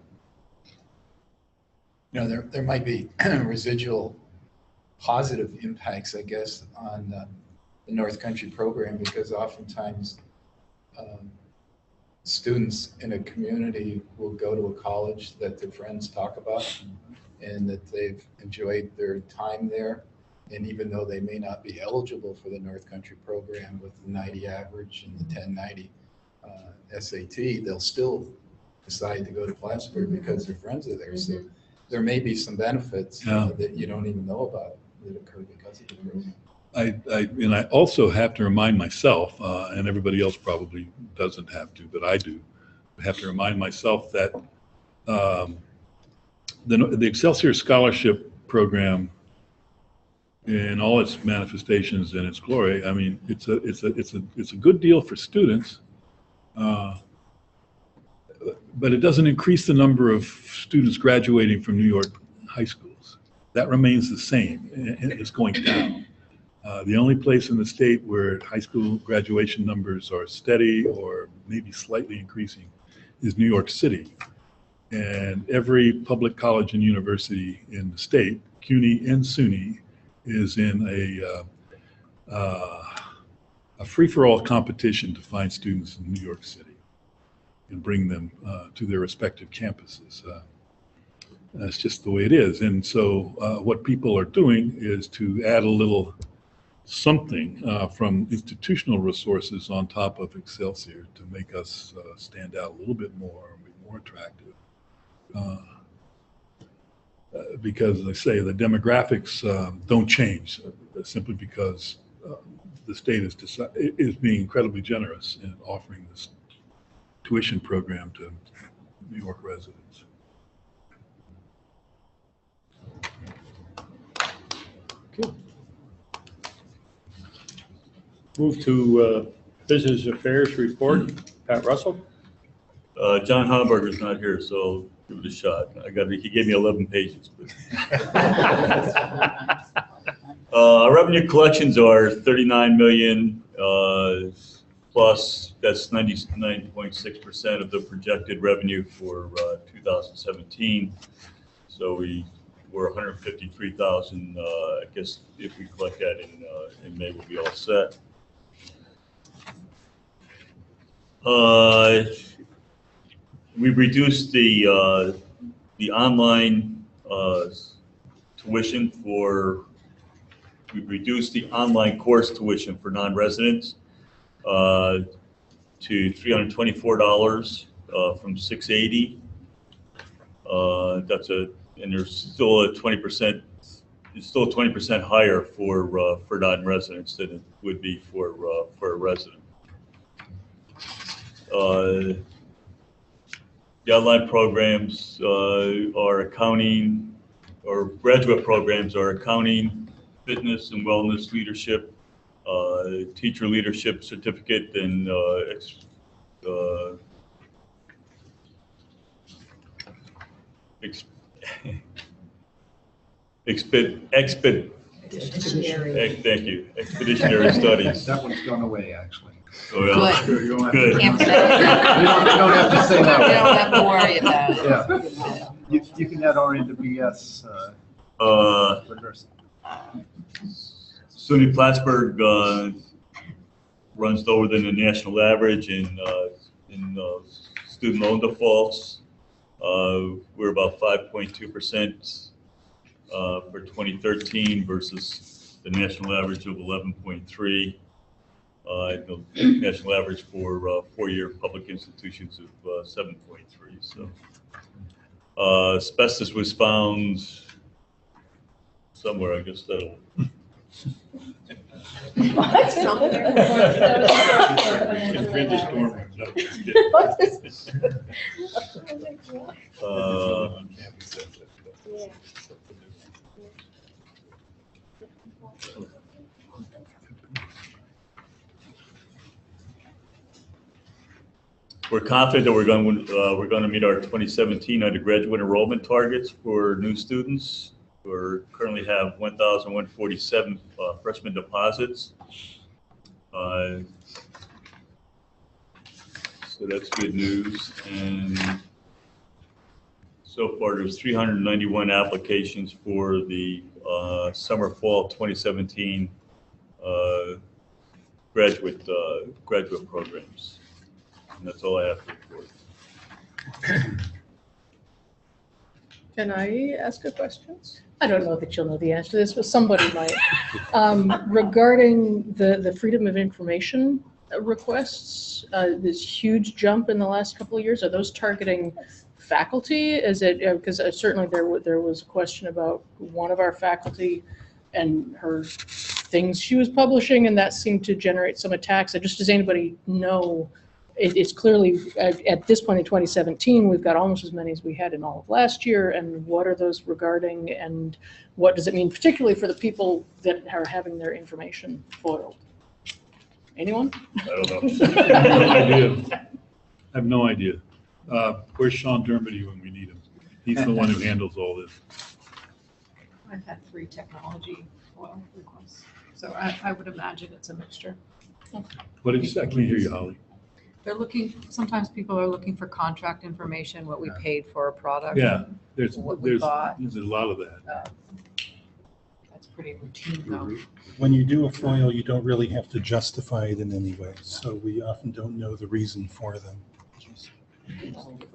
You know, there might be residual positive impacts, I guess, on the North Country program, because oftentimes students in a community will go to a college that their friends talk about and that they've enjoyed their time there. And even though they may not be eligible for the North Country program with the 90 average and the 1090 SAT, they'll still decide to go to Plattsburgh because their friends are there. So there may be some benefits that you don't even know about that occur because of the program. I also have to remind myself, and everybody else probably doesn't have to, but I do have to remind myself that the Excelsior Scholarship Program, in all its manifestations and its glory, I mean, it's a good deal for students, but it doesn't increase the number of students graduating from New York high schools. That remains the same. It's going down. The only place in the state where high school graduation numbers are steady or maybe slightly increasing is New York City. And every public college and university in the state, CUNY and SUNY, is in a free-for-all competition to find students in New York City and bring them to their respective campuses. That's just the way it is. And so what people are doing is to add a little something from institutional resources on top of Excelsior to make us stand out a little bit more and be more attractive. Because, as I say, the demographics don't change simply because the state is being incredibly generous in offering this tuition program to New York residents. Okay. Move to Business Affairs Report. Pat Russell. John Homburger's not here, so give it a shot. He gave me 11 pages. Revenue collections are 39 million plus. That's 99.6% of the projected revenue for 2017. So we're 153,000. I guess if we collect that in May, we'll be all set. We've reduced the online tuition we've reduced the online course tuition for non-residents to $324 from $680. And there's still a 20%. It's still 20% higher for non-residents than it would be for a resident. The online programs are accounting, or graduate programs are accounting, fitness and wellness leadership, teacher leadership certificate, and thank you, expeditionary studies. That one's gone away, actually. Oh, yeah. Good. You don't have Good. to- Can't say that. You don't have to say that We one. don't have to worry about it. Yeah. You can add RN to BS. For nursing. SUNY Plattsburgh runs lower than the national average in student loan defaults. We're about 5.2% for 2013 versus the national average of 11.3. The national average for four-year public institutions of 7.3. So asbestos was found somewhere. I guess that'll. We're confident that we're going to meet our 2017 undergraduate enrollment targets for new students. We currently have 1,147 freshman deposits. So that's good news. And so far, there's 391 applications for the summer/fall 2017 graduate programs. And that's all I have to report. Can I ask a question? I don't know that you'll know the answer to this, but somebody might. Regarding the freedom of information requests, this huge jump in the last couple of years, are those targeting faculty? Is it, because certainly there was a question about one of our faculty and her things she was publishing, and that seemed to generate some attacks. Just does anybody know? It's clearly, at this point in 2017, we've got almost as many as we had in all of last year, and what are those regarding, and what does it mean particularly for the people that are having their information foiled? Anyone? I don't know. I have no idea. I have no idea. Where's Sean Dermody when we need him? He's the one who handles all this. I've had 3 technology foil requests, so I would imagine it's a mixture. What did you say? I can't hear you, Holly. They're looking, sometimes people are looking for contract information, what we paid for a product. Yeah, there's What we a bought. lot of that. That's pretty routine though. When you do a FOIL, you don't really have to justify it in any way, so we often don't know the reason for them.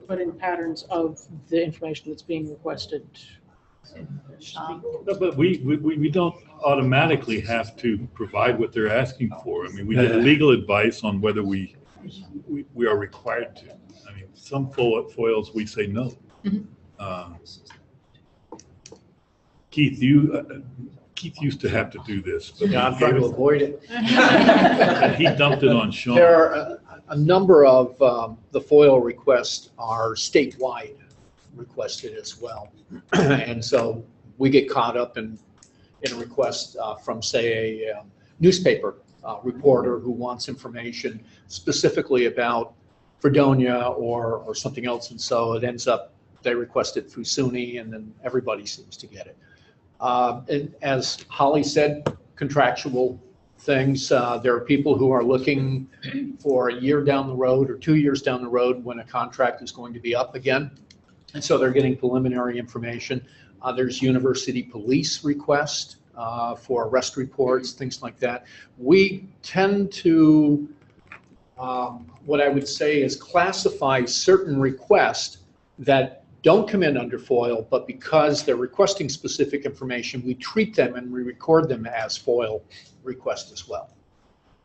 But in patterns of the information that's being requested. No, but we don't automatically have to provide what they're asking for. I mean, we get legal advice on whether we are required to. I mean, some foils we say no. Keith, Keith used to have to do this. But Yeah, I'm trying to avoid it. He dumped it on Sean. There are a number of the FOIL requests are statewide requested as well. And so we get caught up in a request from, say, a newspaper reporter who wants information specifically about Fredonia or something else. And so it ends up, they request it through SUNY, and then everybody seems to get it. And as Holly said, contractual things. There are people who are looking for a year down the road or 2 years down the road when a contract is going to be up again. And so they're getting preliminary information. There's university police requests for arrest reports, things like that. We tend to, what I would say is classify certain requests that don't come in under FOIL, but because they're requesting specific information, we treat them and we record them as FOIL requests as well.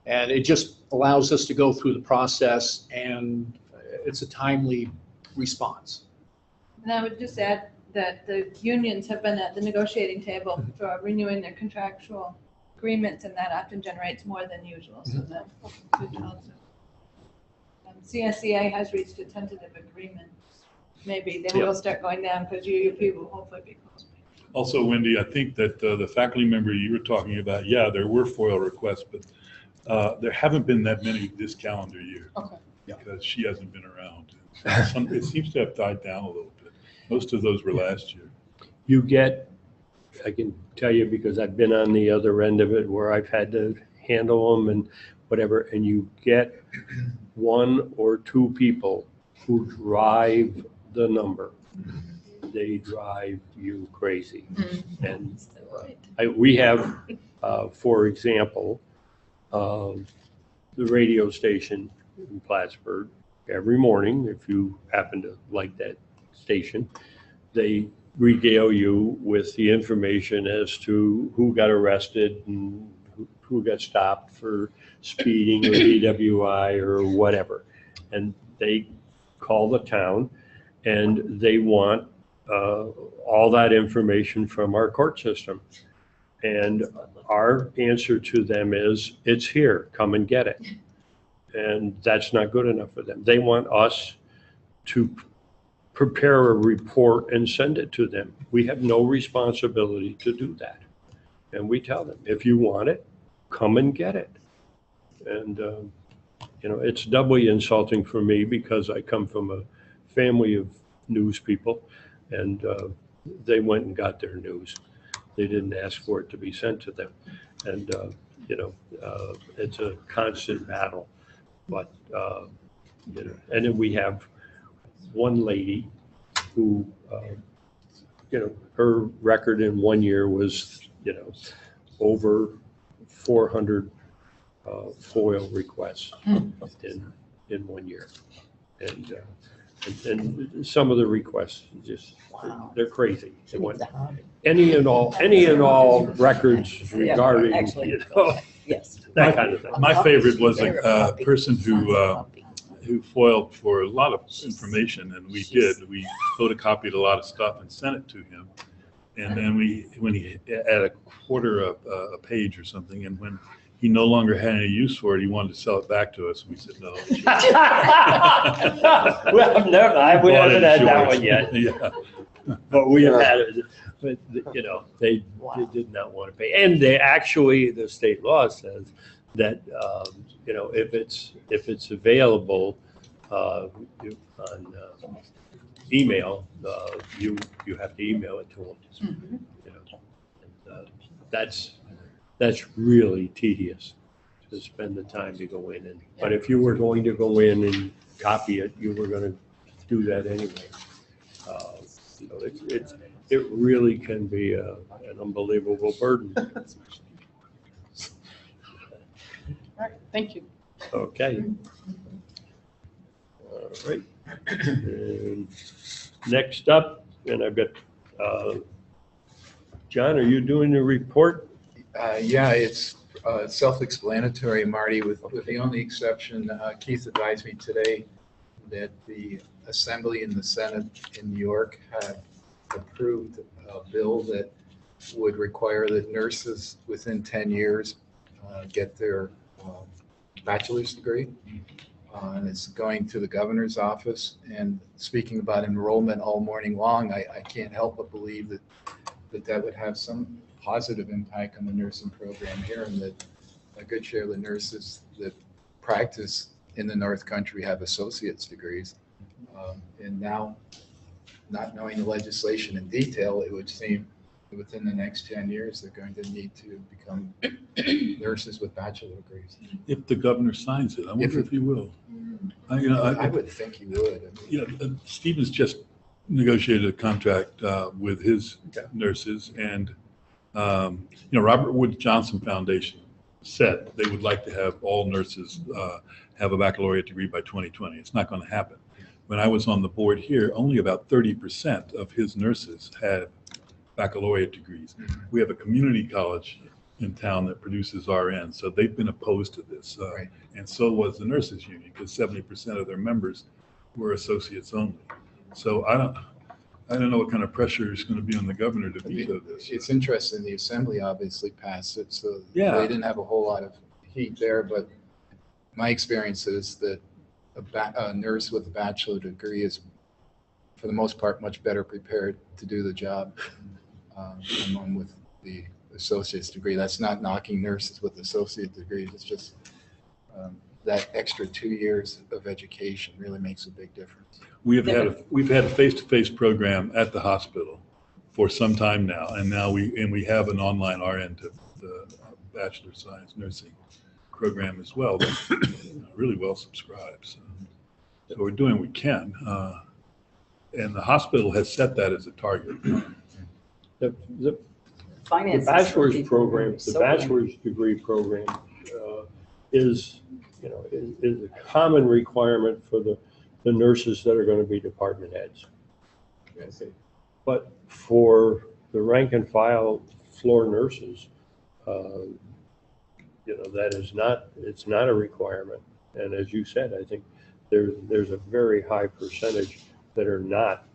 And it just allows us to go through the process, and it's a timely response. And I would just add that the unions have been at the negotiating table for renewing their contractual agreements, and that often generates more than usual. So that's good to know. CSEA has reached a tentative agreement. Maybe then we'll start going down because UUP will hopefully be close. Also, Wendy, I think that the faculty member you were talking about, yeah, there were FOIL requests, but there haven't been that many this calendar year. Okay. Because she hasn't been around. It seems to have died down a little bit. Most of those were last year. You get, I can tell you because I've been on the other end of it where I've had to handle them and whatever, and you get one or two people who drive the number. They drive you crazy. And we have, for example, the radio station in Plattsburgh. Every morning, if you happen to like that station, they regale you with the information as to who got arrested and who got stopped for speeding or DWI or whatever. And they call the town and they want all that information from our court system. And our answer to them is, it's here, come and get it. And that's not good enough for them. They want us to prepare a report and send it to them. We have no responsibility to do that. And we tell them, if you want it, come and get it. And, you know, it's doubly insulting for me because I come from a family of news people, and they went and got their news. They didn't ask for it to be sent to them. And, you know, it's a constant battle. But, you know, and then we have one lady who, you know, her record in 1 year was, you know, over 400 FOIL requests in 1 year. And some of the requests just, they're crazy. They want any and all records regarding, Actually, you know, yes. that kind of thing. My favorite was a person who foiled for a lot of information, and we photocopied a lot of stuff and sent it to him. And then when he at a quarter of a page or something, and when he no longer had any use for it, he wanted to sell it back to us, and we said no. Well, never, we haven't had that one yet. Yeah. But we have had it, but, you know, they did not want to pay. And they actually, the state law says that, you know, if it's available on email, you have to email it to them. You know, and, that's really tedious to spend the time to go in. But if you were going to go in and copy it, you were going to do that anyway. You know, it really can be an unbelievable burden. All right, thank you. Okay. All right. And next up, and I've got, John, are you doing the report? Yeah, it's self-explanatory, Marty, with the only exception, Keith advised me today that the Assembly and the Senate in New York have approved a bill that would require that nurses within 10 years get their bachelor's degree. And it's going to the governor's office. And speaking about enrollment all morning long, I can't help but believe that would have some positive impact on the nursing program here, and that a good share of the nurses that practice in the North Country have associate's degrees. And now, not knowing the legislation in detail, it would seem that within the next 10 years, they're going to need to become nurses with bachelor degrees. If the governor signs it, I wonder if he will. I would think he would. You know, Stevens just negotiated a contract with his nurses, and you know, Robert Wood Johnson Foundation said they would like to have all nurses have a baccalaureate degree by 2020. It's not going to happen. When I was on the board here, only about 30% of his nurses had baccalaureate degrees. We have a community college in town that produces RN, so they've been opposed to this. And so was the nurses union, because 70% of their members were associates only. So I don't know what kind of pressure is going to be on the governor to veto this. It's interesting, the Assembly obviously passed it, so Yeah. they didn't have a whole lot of heat there, but my experience is that a nurse with a bachelor degree is, for the most part, much better prepared to do the job. among with the associate's degree. That's not knocking nurses with associate degrees. It's just that extra 2 years of education really makes a big difference. We've had a face-to-face program at the hospital for some time now, and now we have an online RN to the Bachelor of Science Nursing program as well. That's really well subscribed. So we're doing what we can, and the hospital has set that as a target. The Finances bachelor's would be program, the so bachelor's degree program is a common requirement for the nurses that are going to be department heads. Okay. But for the rank and file floor nurses, that is not, it's not a requirement. And as you said, I think there's a very high percentage that are not,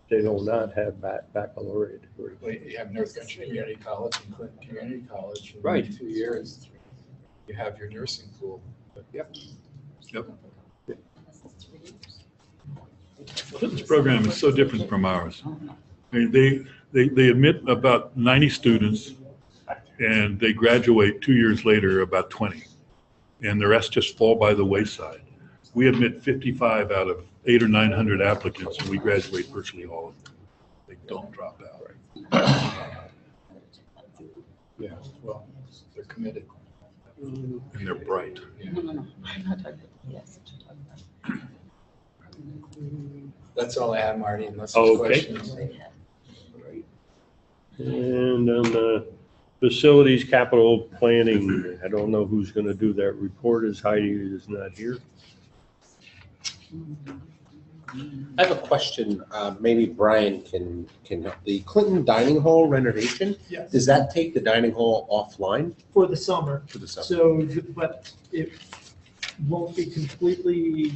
they do not have baccalaureate degree. Well, you have North Country Community College and Clinton Community College. And Right. In 2 years, you have your nursing pool. Yep. This program is so different from ours. I mean, they admit about 90 students, and they graduate 2 years later about 20, and the rest just fall by the wayside. We admit 55 out of 800 or 900 applicants, and we graduate virtually all of them. They don't drop out. Yeah, well, they're committed. And they're bright. No. I'm not talking, yes. That's all I have, Marty, unless there's Okay. questions. And on the facilities capital planning, I don't know who's going to do that report, as Heidi is not here. I have a question, maybe Brian can help. The Clinton Dining Hall renovation, Yes. does that take the dining hall offline? For the summer. For the summer. So, but it won't be completely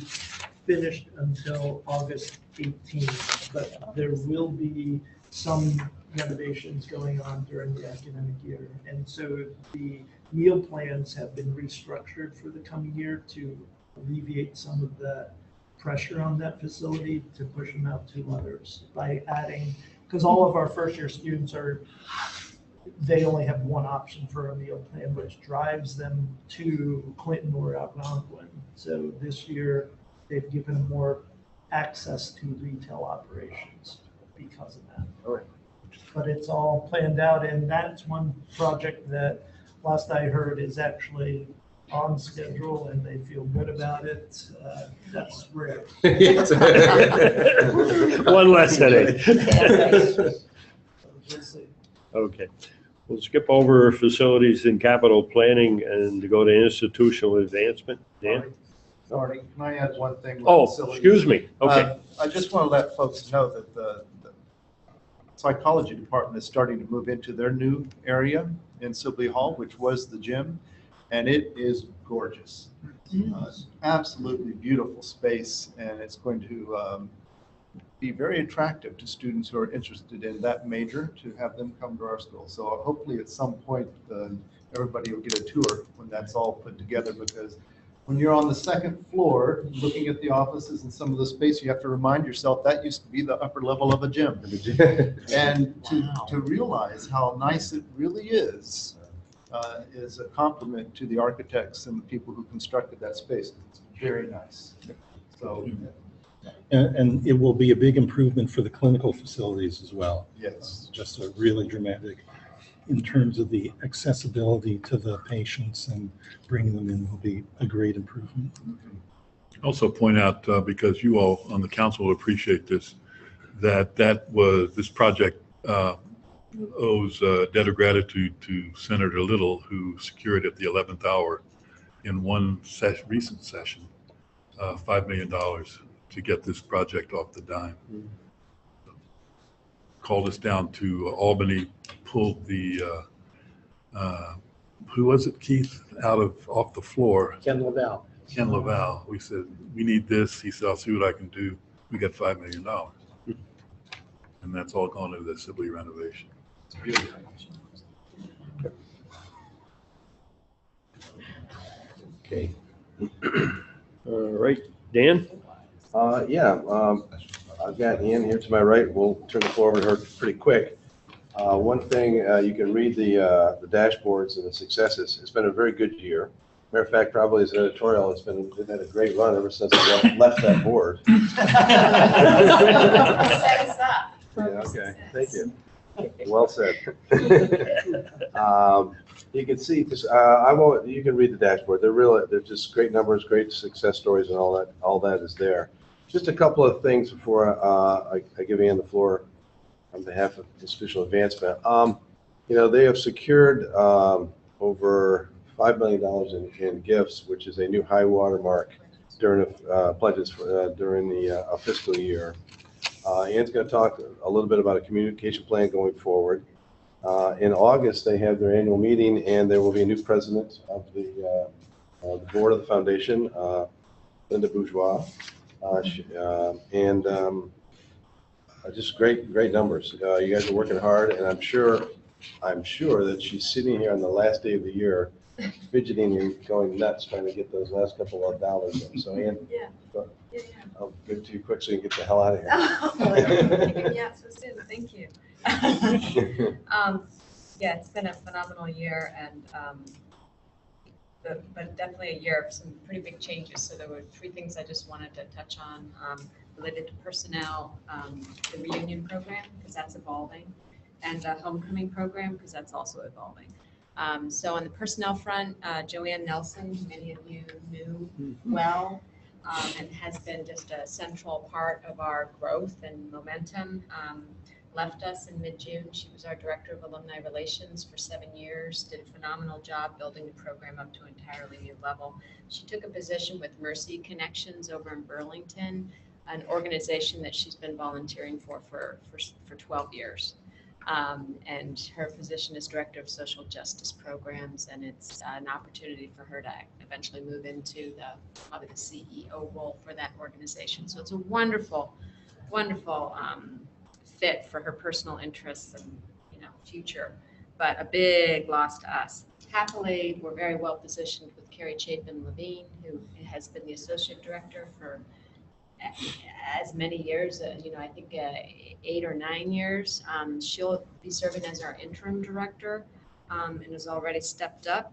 finished until August 18th, but there will be some renovations going on during the academic year. And so the meal plans have been restructured for the coming year to alleviate some of the pressure on that facility, to push them out to others by adding, because all of our first year students they only have one option for a meal plan, which drives them to Clinton or Algonquin. So this year, they've given them more access to retail operations because of that. All right. But it's all planned out, and that's one project that, last I heard, is actually on schedule, and they feel good about it. That's rare. One less headache. We'll see. Okay. We'll skip over facilities and capital planning and go to institutional advancement. Dan? Sorry, can I add one thing? with Oh, facilities? excuse me. Okay. I just want to let folks know that the psychology department is starting to move into their new area in Sibley Hall, which was the gym, and it is gorgeous. Absolutely beautiful space, and it's going to be very attractive to students who are interested in that major to have them come to our school. So hopefully at some point, everybody will get a tour when that's all put together, because when you're on the second floor, looking at the offices and some of the space, you have to remind yourself that used to be the upper level of a gym. And to realize how nice it really is a compliment to the architects and the people who constructed that space. It's very nice. So, And it will be a big improvement for the clinical facilities as well. yes. Just a really dramatic, in terms of the accessibility to the patients, and bringing them in will be a great improvement. Also point out, because you all on the council will appreciate this, this project owes a debt of gratitude to Senator Little, who secured at the 11th hour in one recent session, $5 million to get this project off the dime. Called us down to Albany, pulled the, who was it, Keith, off the floor? Ken Laval. Ken Laval. We said, we need this. He said, I'll see what I can do. We got $5 million. And that's all gone into the Sibley renovation. It's beautiful. Okay. All right, Dan? I've got Ian here to my right. We'll turn the floor over to her pretty quick. One thing, you can read the dashboards and the successes. It's been a very good year. Matter of fact, probably as an editorial, it's had a great run ever since I left that board. Yeah, okay, thank you. Well said. You can see, because you can read the dashboard. They're just great numbers, great success stories, and all that is there. Just a couple of things before I give Ann the floor on behalf of institutional advancement. They have secured over $5 million in gifts, which is a new high water mark during pledges during the fiscal year. Ann's going to talk a little bit about a communication plan going forward. In August, they have their annual meeting, and there will be a new president of the board of the foundation, Linda Bourgeois, just great numbers. You guys are working hard, and I'm sure that she's sitting here on the last day of the year, fidgeting and going nuts trying to get those last couple of dollars in. So Ann, I'll give it to you quick so you can get the hell out of here. Yeah, so soon. Thank you. Yeah, it's been a phenomenal year, and but definitely a year of some pretty big changes. So there were 3 things I just wanted to touch on related to personnel, the reunion program, because that's evolving, and the homecoming program, because that's also evolving. So on the personnel front, Joanne Nelson, who many of you knew well, and has been just a central part of our growth and momentum, left us in mid-June. She was our Director of Alumni Relations for 7 years, did a phenomenal job building the program up to an entirely new level. She took a position with Mercy Connections over in Burlington, an organization that she's been volunteering for 12 years. And her position is Director of Social Justice Programs, and it's an opportunity for her to eventually move into probably the CEO role for that organization. So it's a wonderful fit for her personal interests and future, but a big loss to us. Happily, we're very well positioned with Carrie Chapin-Levine, who has been the Associate Director for as many years, I think 8 or 9 years. She'll be serving as our interim director and has already stepped up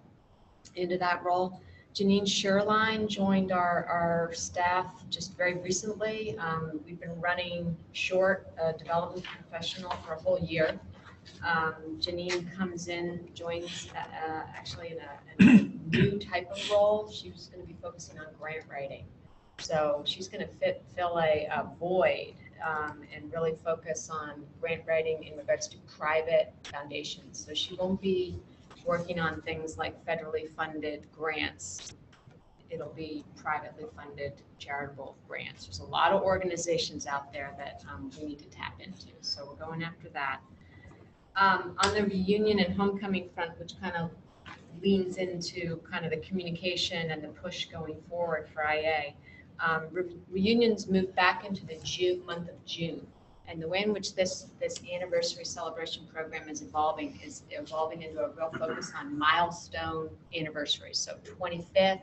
into that role. Janine Sherline joined our staff just very recently. We've been running short a development professional for a whole year. Janine comes in, joins actually in a new type of role. She was going to be focusing on grant writing. So she's going to fill a void and really focus on grant writing in regards to private foundations. So she won't be working on things like federally funded grants. It'll be privately funded charitable grants. There's a lot of organizations out there that we need to tap into. So we're going after that. On the reunion and homecoming front, which kind of leans into kind of the communication and the push going forward for IA, reunions move back into the month of June. And the way in which this anniversary celebration program is evolving into a real focus on milestone anniversaries. So 25th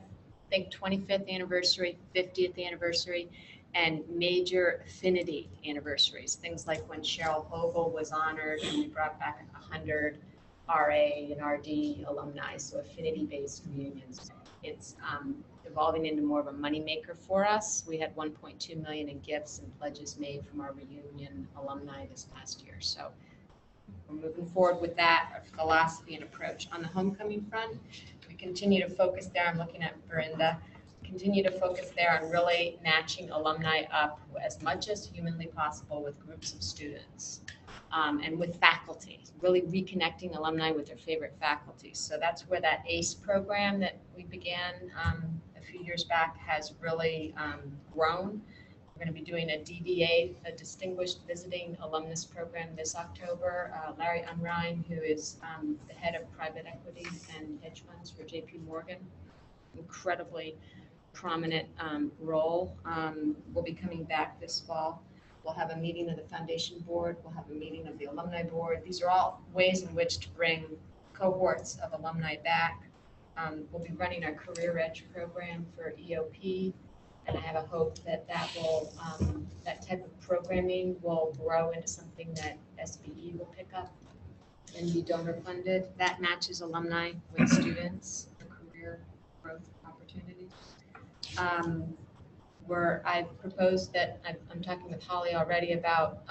anniversary, 50th anniversary, and major affinity anniversaries. Things like when Cheryl Vogel was honored and we brought back 100 RA and RD alumni, so affinity-based reunions. It's evolving into more of a moneymaker for us. We had $1.2 million in gifts and pledges made from our reunion alumni this past year. So we're moving forward with that philosophy and approach. On the homecoming front, we continue to focus there. I'm looking at Verinda. Continue to focus there on really matching alumni up as much as humanly possible with groups of students and with faculty, really reconnecting alumni with their favorite faculty. So that's where that ACE program that we began a few years back has really grown. We're going to be doing a DVA, a Distinguished Visiting Alumnus Program this October. Larry Unrein, who is the head of private equity and hedge funds for JP Morgan, incredibly prominent role, will be coming back this fall. We'll have a meeting of the foundation board. We'll have a meeting of the alumni board. These are all ways in which to bring cohorts of alumni back. We'll be running our Career Edge program for EOP, and I have a hope that that type of programming will grow into something that SBE will pick up and be donor funded. That matches alumni with students for career growth opportunities. I've proposed that, I'm talking with Holly already about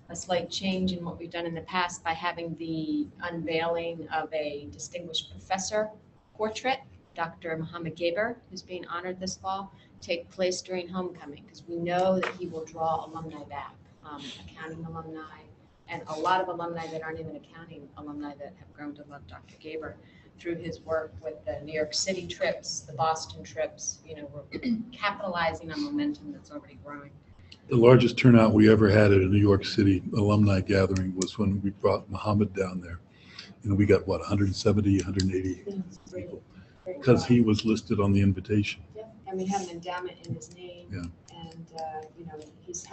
a slight change in what we've done in the past by having the unveiling of a distinguished professor portrait, Dr. Muhammad Gaber, who's being honored this fall, take place during homecoming, because we know that he will draw alumni back, accounting alumni, and a lot of alumni that aren't even accounting alumni that have grown to love Dr. Gaber through his work with the New York City trips, the Boston trips. We're capitalizing on momentum that's already growing. The largest turnout we ever had at a New York City alumni gathering was when we brought Muhammad down there. We got, 170, 180 people, because he was listed on the invitation. Yeah, and we have an endowment in his name. Yeah. And, he's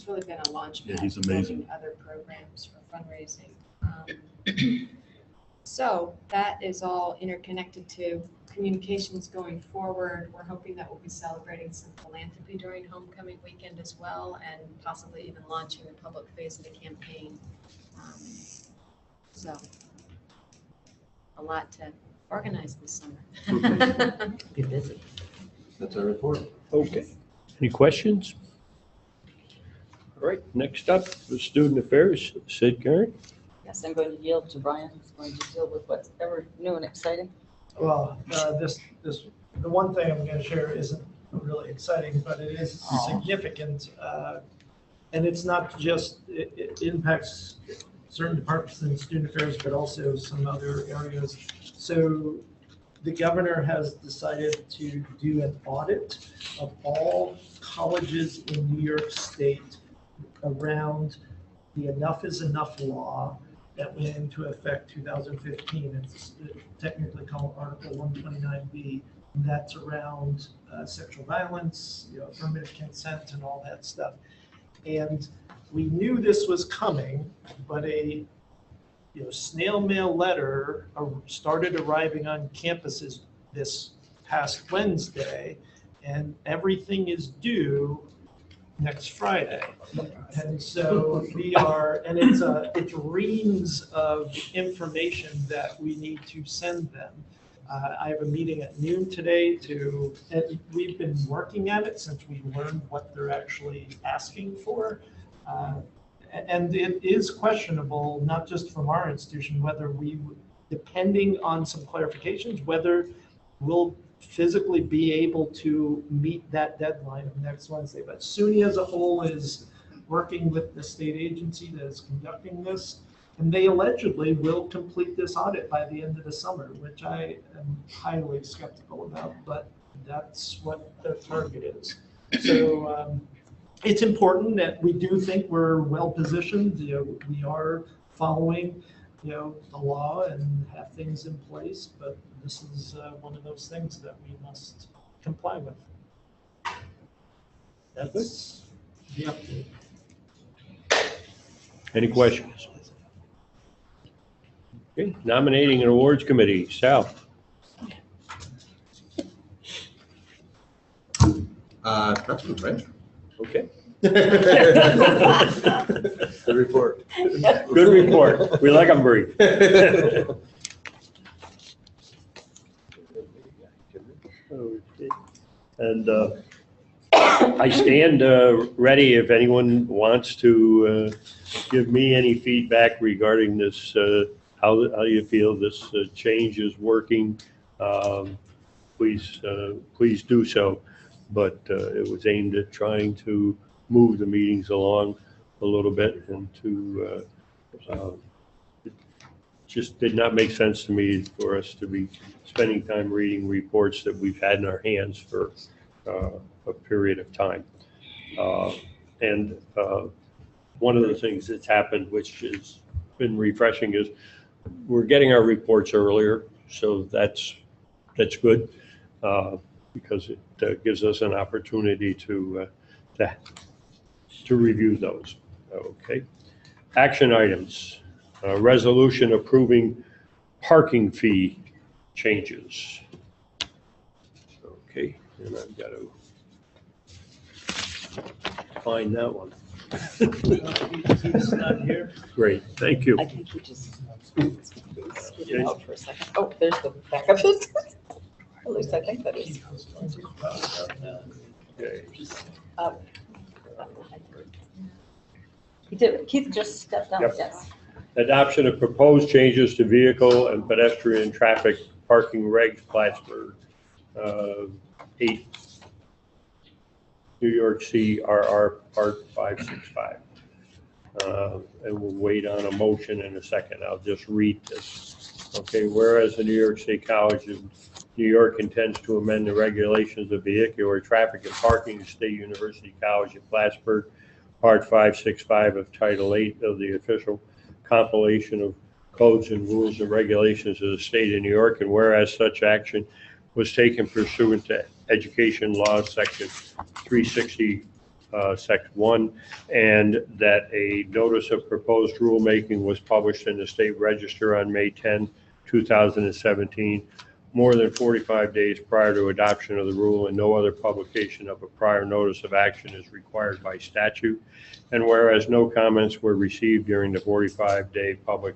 really been a launch pad. Yeah, he's amazing. Other programs for fundraising. So that is all interconnected to communications going forward. We're hoping that we'll be celebrating some philanthropy during homecoming weekend as well, and possibly even launching the public phase of the campaign. So a lot to organize this summer. Be busy. That's our report. Okay. Any questions? All right, next up, the Student Affairs, Sid Karen. Yes, I'm going to yield to Brian, who's going to deal with whatever new and exciting. Well, the one thing I'm going to share isn't really exciting, but it is significant. And it's not just, it impacts certain departments in student affairs, but also some other areas. So the governor has decided to do an audit of all colleges in New York State around the Enough is Enough law that went into effect 2015. It's technically called Article 129B. And that's around sexual violence, affirmative consent, and all that stuff. And we knew this was coming, but a snail mail letter started arriving on campuses this past Wednesday, and everything is due next Friday. And so it's reams of information that we need to send them. I have a meeting at noon today and we've been working at it since we learned what they're actually asking for. And it is questionable, not just from our institution, whether depending on some clarifications, whether we'll physically be able to meet that deadline of next Wednesday. But SUNY as a whole is working with the state agency that is conducting this, and they allegedly will complete this audit by the end of the summer, which I am highly skeptical about, but that's what their target is. So it's important that we do think we're well positioned. We are following the law and have things in place, but this is one of those things that we must comply with. That's the update. Any questions? Okay, nominating and awards committee, Sal. Nothing, right? Okay. Good report. Good report. We like them brief. Okay. And I stand ready if anyone wants to give me any feedback regarding this, how you feel this change is working. Please do so. But it was aimed at trying to move the meetings along a little bit, and to it just did not make sense to me for us to be spending time reading reports that we've had in our hands for a period of time. And one of the things that's happened, which has been refreshing, is we're getting our reports earlier, so that's good. Because it gives us an opportunity to review those. Okay. Action items. Resolution approving parking fee changes. Okay, and I've got to find that one. He's not here. Great, thank you. I think he just skipped out for a second. Oh, there's the back of it. At least I think that is. Okay. Keith just stepped down, Yep. yes. Adoption of proposed changes to vehicle and pedestrian traffic parking regs, Plattsburgh. 8 New York CRR Part 565. And we'll wait on a motion in a second. I'll just read this. Okay, whereas the New York State College of New York intends to amend the regulations of vehicular traffic and parking at State University College at Plattsburgh, Part 565 of Title 8 of the official compilation of codes and rules and regulations of the state of New York, and whereas such action was taken pursuant to Education Law Section 360, Sect 1, and that a notice of proposed rulemaking was published in the State Register on May 10, 2017, more than 45 days prior to adoption of the rule, and no other publication of a prior notice of action is required by statute. And whereas no comments were received during the 45-day public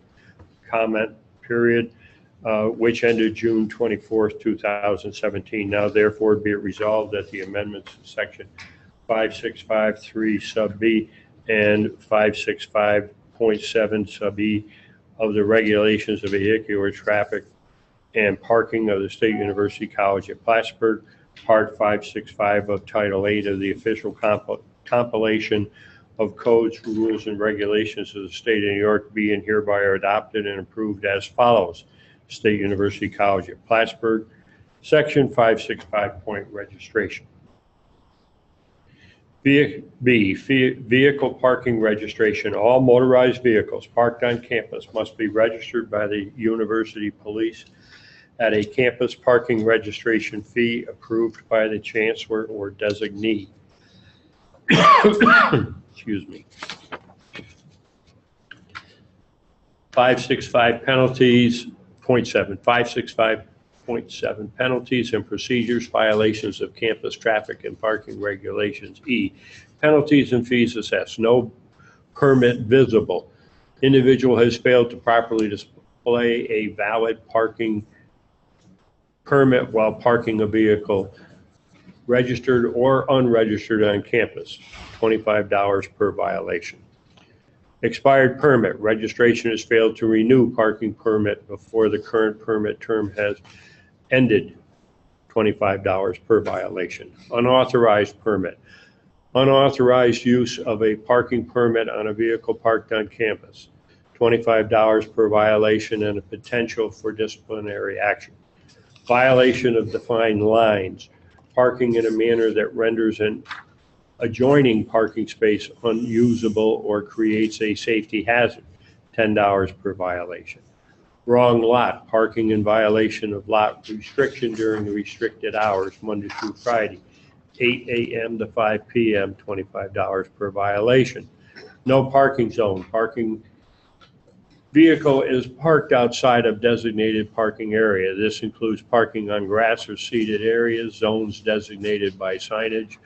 comment period, which ended June 24th, 2017. Now therefore be it resolved that the amendments to section 5653 sub B and 565.7 sub E of the regulations of vehicular traffic and parking of the State University College at Plattsburgh, Part 565 of Title 8 of the official compilation of codes, rules, and regulations of the State of New York be and hereby are adopted and approved as follows. State University College at Plattsburgh, Section 565 point registration. B, vehicle parking registration. All motorized vehicles parked on campus must be registered by the university police at a campus parking registration fee approved by the chancellor or designee. Excuse me. 565 penalties, 565.7 penalties and procedures, violations of campus traffic and parking regulations. E, penalties and fees assessed. No permit visible. Individual has failed to properly display a valid parking permit while parking a vehicle, registered or unregistered on campus, $25 per violation. Expired permit, registration has failed to renew parking permit before the current permit term has ended, $25 per violation. Unauthorized permit, unauthorized use of a parking permit on a vehicle parked on campus, $25 per violation and a potential for disciplinary action. Violation of defined lines, parking in a manner that renders an adjoining parking space unusable or creates a safety hazard, $10 per violation. Wrong lot, parking in violation of lot restriction during the restricted hours, Monday through Friday, 8 a.m. to 5 p.m., $25 per violation. No parking zone, parking vehicle is parked outside of designated parking area. This includes parking on grass or seated areas, zones designated by signage,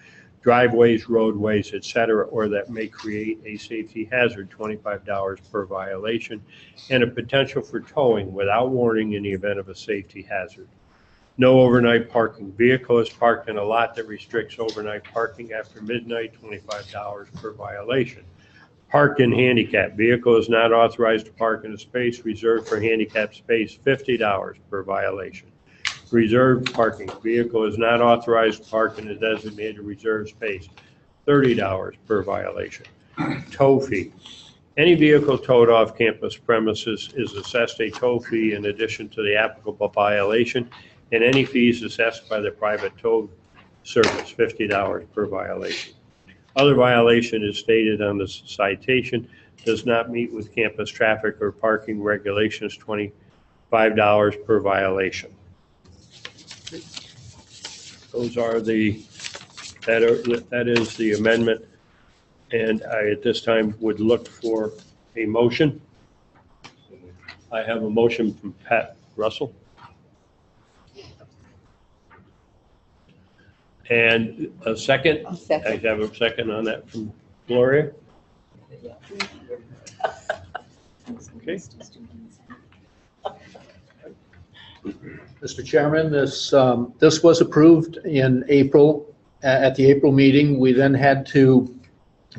driveways, roadways, etc., or that may create a safety hazard, $25 per violation, and a potential for towing without warning in the event of a safety hazard. No overnight parking. Vehicle is parked in a lot that restricts overnight parking after midnight, $25 per violation. Parked in handicap. Vehicle is not authorized to park in a space reserved for handicap space, $50 per violation. Reserved parking. Vehicle is not authorized to park in a designated reserved space, $30 per violation. Tow fee. Any vehicle towed off campus premises is assessed a tow fee in addition to the applicable violation, and any fees assessed by the private tow service, $50 per violation. Other violation is stated on the citation, does not meet with campus traffic or parking regulations, $25 per violation. Those are that is the amendment, and I at this time would look for a motion. I have a motion from Pat Russell. And a second. I'll second. I have a second on that from Gloria. Okay. Mr. Chairman, this was approved in April, at the April meeting. We then had to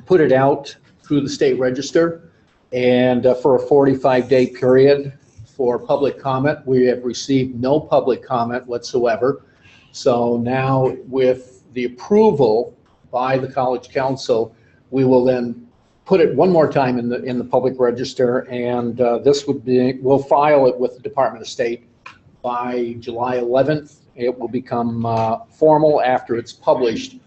put it out through the state register and for a 45-day period for public comment. We have received no public comment whatsoever. So now with the approval by the College Council, we will then put it one more time in the public register, and this would be, we'll file it with the Department of State by July 11th. It will become formal after it's published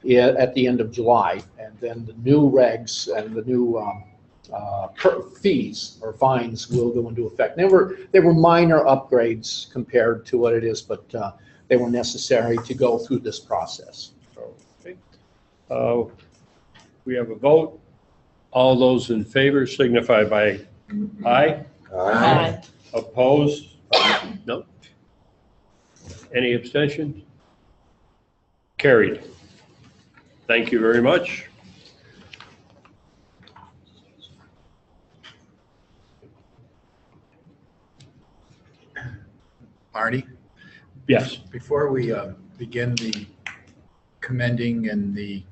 at the end of July. And then the new regs and the new fees or fines will go into effect. They were minor upgrades compared to what it is, but they were necessary to go through this process. Okay. We have a vote. All those in favor signify by aye. Aye. Opposed? No. Any abstentions? Carried. Thank you very much. Marty? Yes. Before we begin the commending and the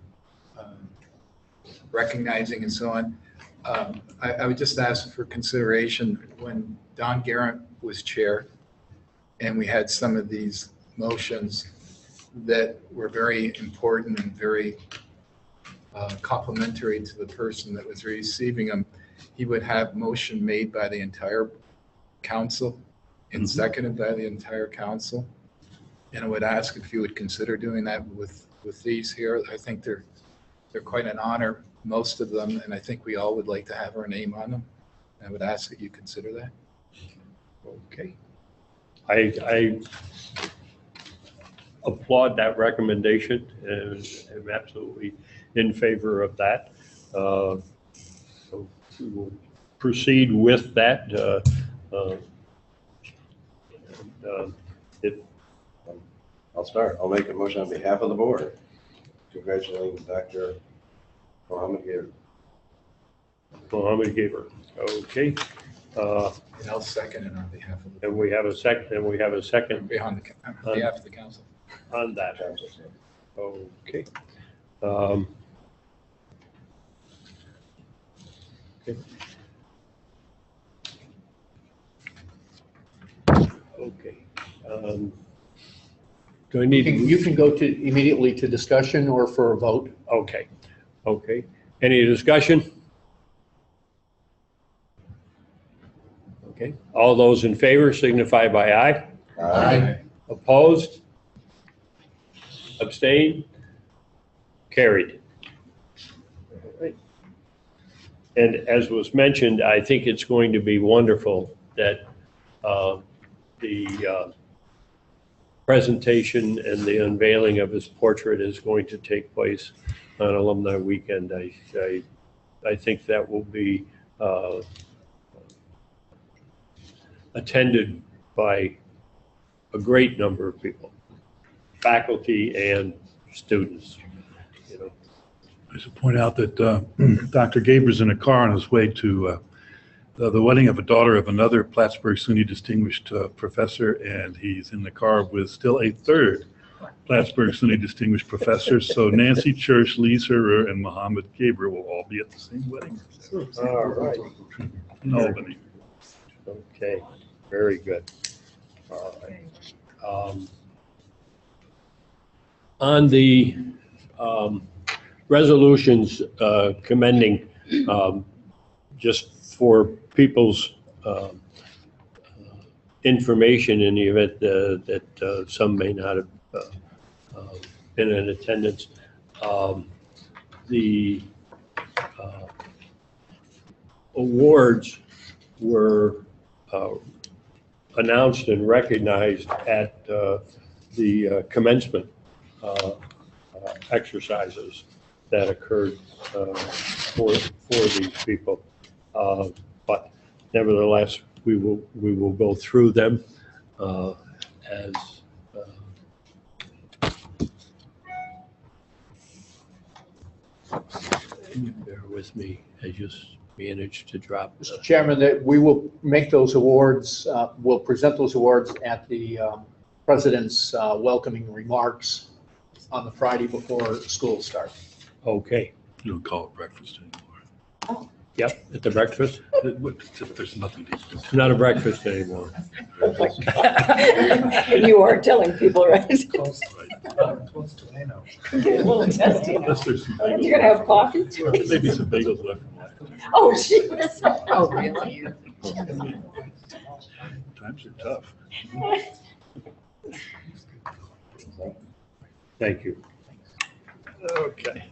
recognizing and so on, I would just ask for consideration when Don Garrett was chair and we had some of these motions that were very important and very complimentary to the person that was receiving them. He would have motion made by the entire council and seconded by the entire council. And I would ask if you would consider doing that with these here. I think they're quite an honor, most of them, and I think we all would like to have our name on them. I would ask that you consider that. Okay. I applaud that recommendation and am absolutely in favor of that. So we will proceed with that. I'll start. I'll make a motion on behalf of the board, congratulating Dr. Mohammed Gaber. Mohammed Gaber. Okay. And I'll second it on behalf of the. And we have a second. And we have a second on behalf of the council. On that. Okay. Okay. Do I need? You can go to immediately to discussion or for a vote. Okay. Okay. Any discussion? Okay. All those in favor signify by aye. Aye. Opposed? Abstained? Carried. And as was mentioned, I think it's going to be wonderful that the presentation and the unveiling of his portrait is going to take place on Alumni Weekend. I think that will be attended by a great number of people, faculty and students. You know. I should point out that Dr. Gaber's in a car on his way to the wedding of a daughter of another Plattsburgh SUNY distinguished professor, and he's in the car with still a third Plattsburgh SUNY distinguished professor. So Nancy Church, Lee Serer, and Mohammed Gaber will all be at the same wedding. All right. In Albany. Okay, very good. All right. On the resolutions commending, just for people's information in the event that some may not have been in attendance, the awards were announced and recognized at the commencement exercises that occurred for these people. But nevertheless, we will go through them as Bear with me, I just managed to drop. Mr. Chairman, that we will make those awards, we'll present those awards at the President's welcoming remarks on the Friday before school starts. Okay, You don't call it breakfast anymore. yep, at the breakfast. There's nothing to do. It's not a breakfast anymore. You are telling people, right? Close to Ano. Get a little testy now. Unless there's some You're bagels. gonna have coffee? Maybe some bagels left from last week. Oh, jeez. Oh, really? Times are tough. Thank you. Okay.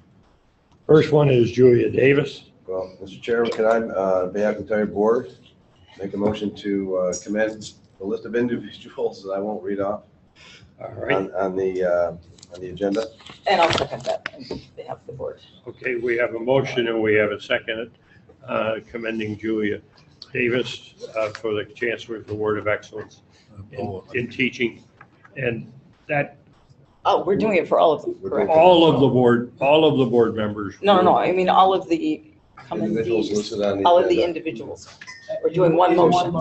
First one is Julia Davis. Well, Mr. Chairman, can I, on behalf of the entire board, make a motion to commend the list of individuals that I won't read off All right. on the agenda? And I'll second that on behalf of the board. Okay, we have a motion and we have a second commending Julia Davis for the Chancellor's Award of Excellence in teaching. And that, Oh, we're doing it for all of them, correct? all of the board members. No, I mean, all of the Individuals commendees, listed on the all of the agenda. individuals. We're doing one motion.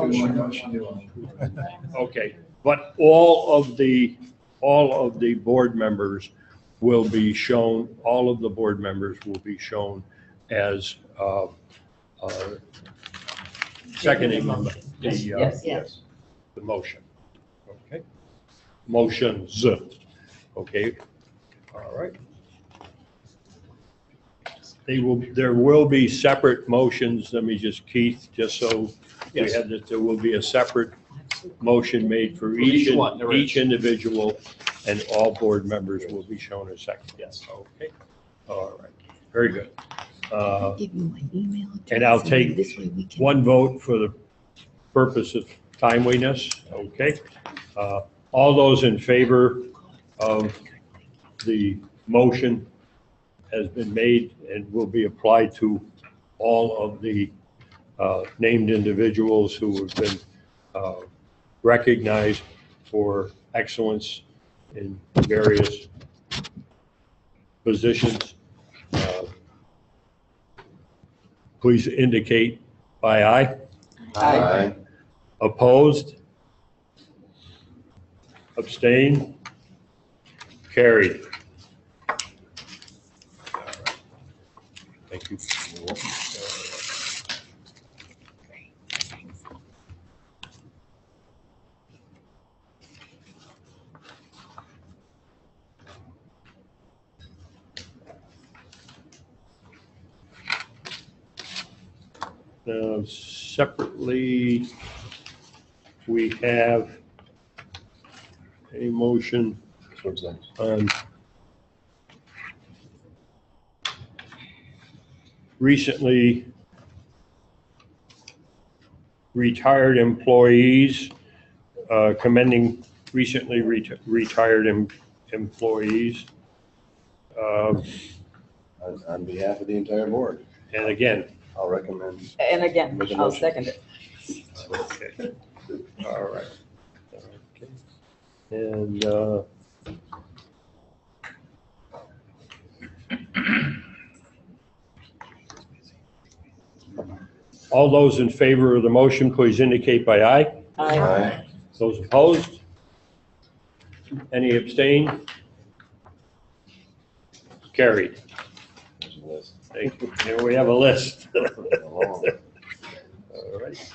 Okay, but all of the board members will be shown, all of the board members will be shown as seconding Yes. the motion. Okay, motions. Okay, all right. There will be separate motions. Let me just, Keith, just so we Yes. have that, there will be a separate motion made for each one, there is. each individual, and all board members will be shown as second. Yes. Okay, all right, very good. Give you my email address. And I'll take This way we can. one vote for the purpose of timeliness, okay? All those in favor of the motion has been made and will be applied to all of the named individuals who have been recognized for excellence in various positions. Please indicate by aye. Aye. Opposed? Abstain? Carried. Thank you. Now, separately, we have a motion What's next? on recently retired employees, commending recently retired employees. On behalf of the entire board, And again, I'll recommend. And again, Make a I'll motion. second it. okay, all right. Okay. And all those in favor of the motion, please indicate by aye. Aye. Those opposed? Any abstain? Carried. There's a list. Thank you. Here we have a list. Long. All right.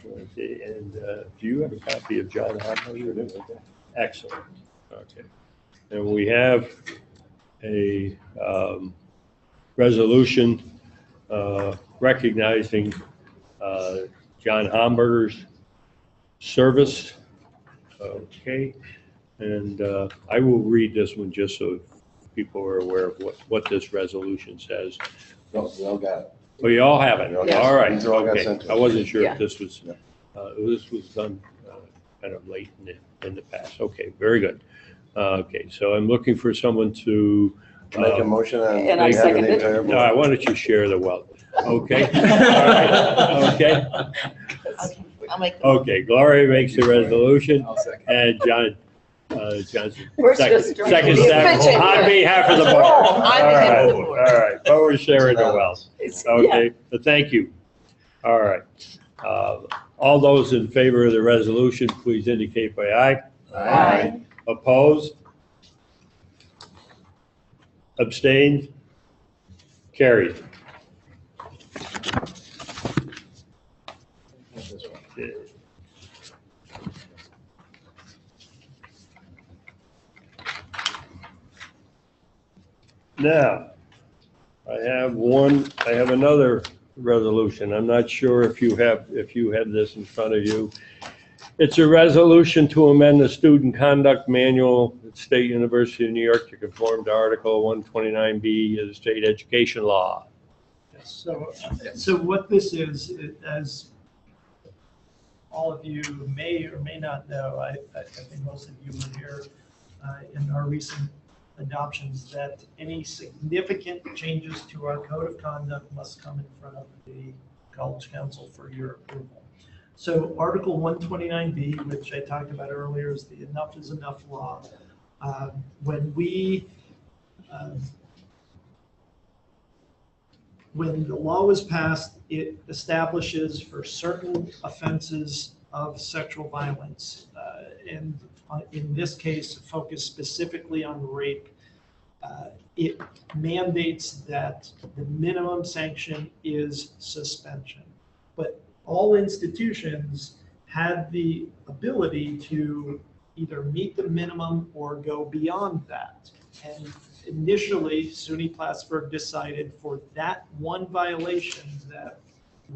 Okay, and do you have a copy of John Hamburger? Excellent. Okay. And we have a resolution recognizing John Hamburger's service. Okay. And I will read this one just so people are aware of what this resolution says. No, we all got it. Oh, you all have it? Yes. All right. These all got Okay. sent to us. I wasn't sure Yeah. if this was done kind of late in the past. Okay, very good. Okay, so I'm looking for someone to. Make a motion on And I behalf of second the it. entire No, I board. wanted you to share the wealth. Okay? All right. Okay, I'll make. okay. Gloria makes the resolution I'll second. and Johnson. We're Second, just trying second to be step efficient. on behalf of the board. On behalf of the board. All right, but we're sharing the wealth. It's- Okay, but thank you. All right. All those in favor of the resolution, please indicate by aye. Aye. Opposed? Abstained? Carried. Okay. Now, I have another resolution. I'm not sure if you have this in front of you. It's a resolution to amend the student conduct manual at State University of New York to conform to Article 129B of the state education law. So what this is, as all of you may or may not know, I think most of you were here in our recent adoptions, that any significant changes to our code of conduct must come in front of the College Council for your approval. So Article 129B, which I talked about earlier, is the enough is enough law. When the law was passed, it establishes for certain offenses of sexual violence, and in this case, focused specifically on rape. It mandates that the minimum sanction is suspension. But all institutions had the ability to either meet the minimum or go beyond that. And initially, SUNY Plattsburgh decided for that one violation that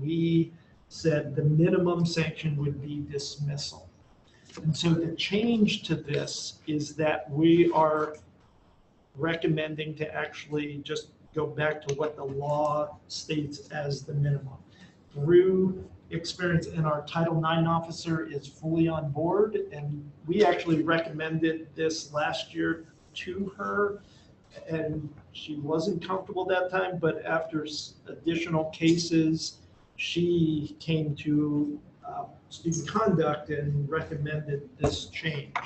we said the minimum sanction would be dismissal. And so the change to this is that we are recommending to actually just go back to what the law states as the minimum. Through experience, and our Title IX officer is fully on board, and we actually recommended this last year to her, and she wasn't comfortable that time, but after additional cases, she came to student conduct and recommended this change.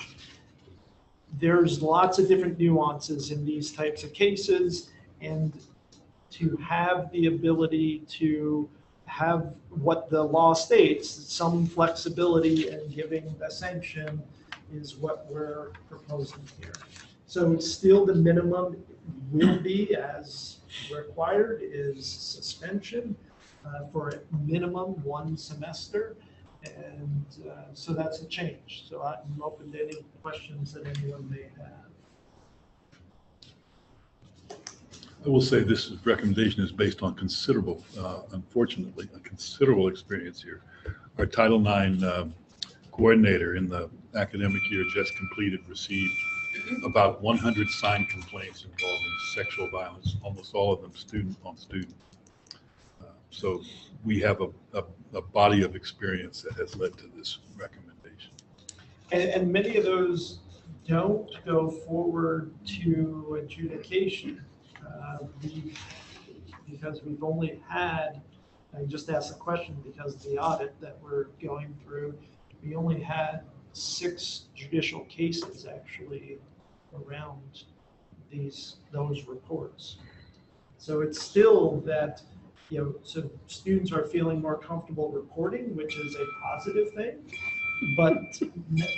There's lots of different nuances in these types of cases, and to have the ability to have what the law states, some flexibility in giving the sanction is what we're proposing here. So still the minimum will be, as required, is suspension for a minimum 1 semester. And so that's a change. So I'm open to any questions that anyone may have. I will say this recommendation is based on considerable, unfortunately, a considerable experience here. Our Title IX coordinator in the academic year just completed received about 100 signed complaints involving sexual violence, almost all of them student on student. So we have a body of experience that has led to this recommendation. And many of those don't go forward to adjudication. Because we've only had, I just asked the question because of the audit that we're going through, we only had 6 judicial cases actually around those reports. So it's still that, so students are feeling more comfortable reporting, which is a positive thing, but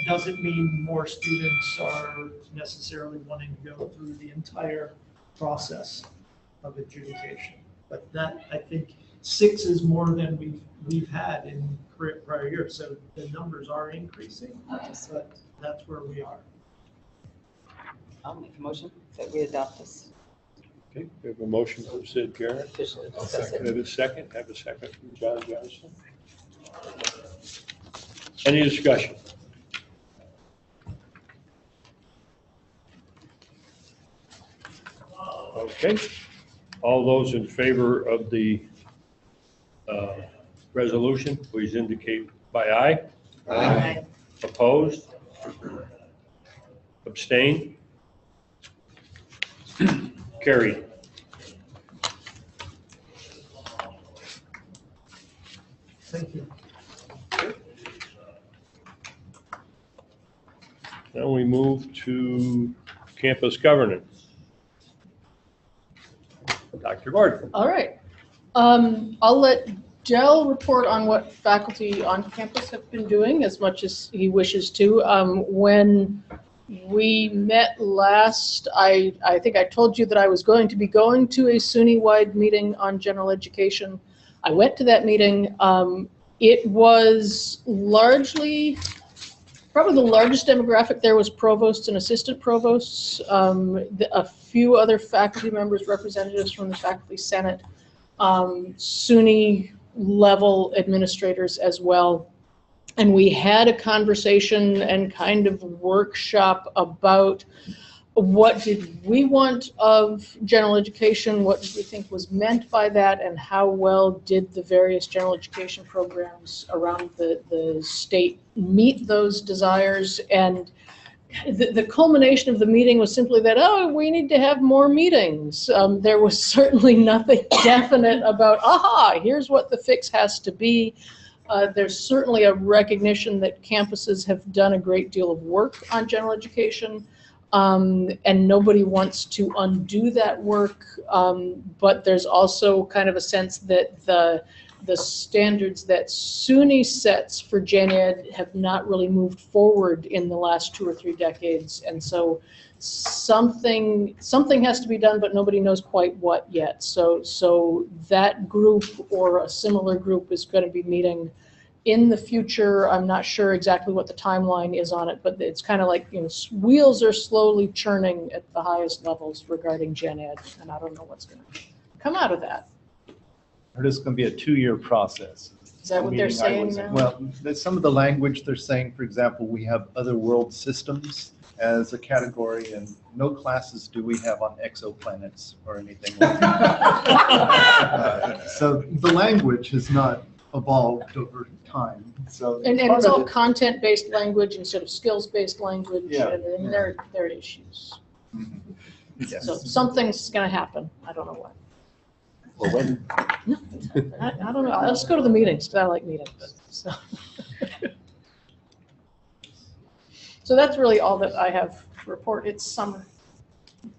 doesn't mean more students are necessarily wanting to go through the entire process of adjudication. But that, I think, 6 is more than we've had in prior years. So the numbers are increasing, but that's where we are. I'll make a motion that we adopt this. Okay, we have a motion from Sid Garrett. Officially Have discuss it. a second from John Johnson. Any discussion? Okay, all those in favor of the resolution, please indicate by aye. Aye. Opposed? Abstain? Carried. Thank you. Now we move to campus governance. Dr. Gordon. All right. I'll let Dell report on what faculty on campus have been doing as much as he wishes to. When we met last, I think I told you that I was going to be going to a SUNY-wide meeting on general education. I went to that meeting. It was largely, probably the largest demographic there was provosts and assistant provosts, a few other faculty members, representatives from the faculty senate, SUNY level administrators as well. And we had a conversation and kind of workshop about what did we want of general education, what did we think was meant by that, and how well did the various general education programs around the state meet those desires. And the culmination of the meeting was simply that, oh, we need to have more meetings. There was certainly nothing definite about, aha, here's what the fix has to be. There's certainly a recognition that campuses have done a great deal of work on general education, and nobody wants to undo that work, but there's also kind of a sense that the standards that SUNY sets for gen ed have not really moved forward in the last 2 or 3 decades, and so something has to be done, but nobody knows quite what yet. So that group or a similar group is going to be meeting in the future. I'm not sure exactly what the timeline is on it, but it's kind of like, you know, wheels are slowly churning at the highest levels regarding gen ed, and I don't know what's going to come out of that. It is going to be a 2-year process. Is that what they're saying now? Well, there's some of the language they're saying, for example, we have other world systems as a category, and no classes do we have on exoplanets or anything like that. So the language has not evolved over time. So and it's all content-based language instead of skills-based language, yeah. And there are issues. Mm-hmm. Yes. So something's going to happen. I don't know what. Well, when? No, I don't know. I'll just go to the meetings because I like meetings. So. So that's really all that I have to report. It's summer.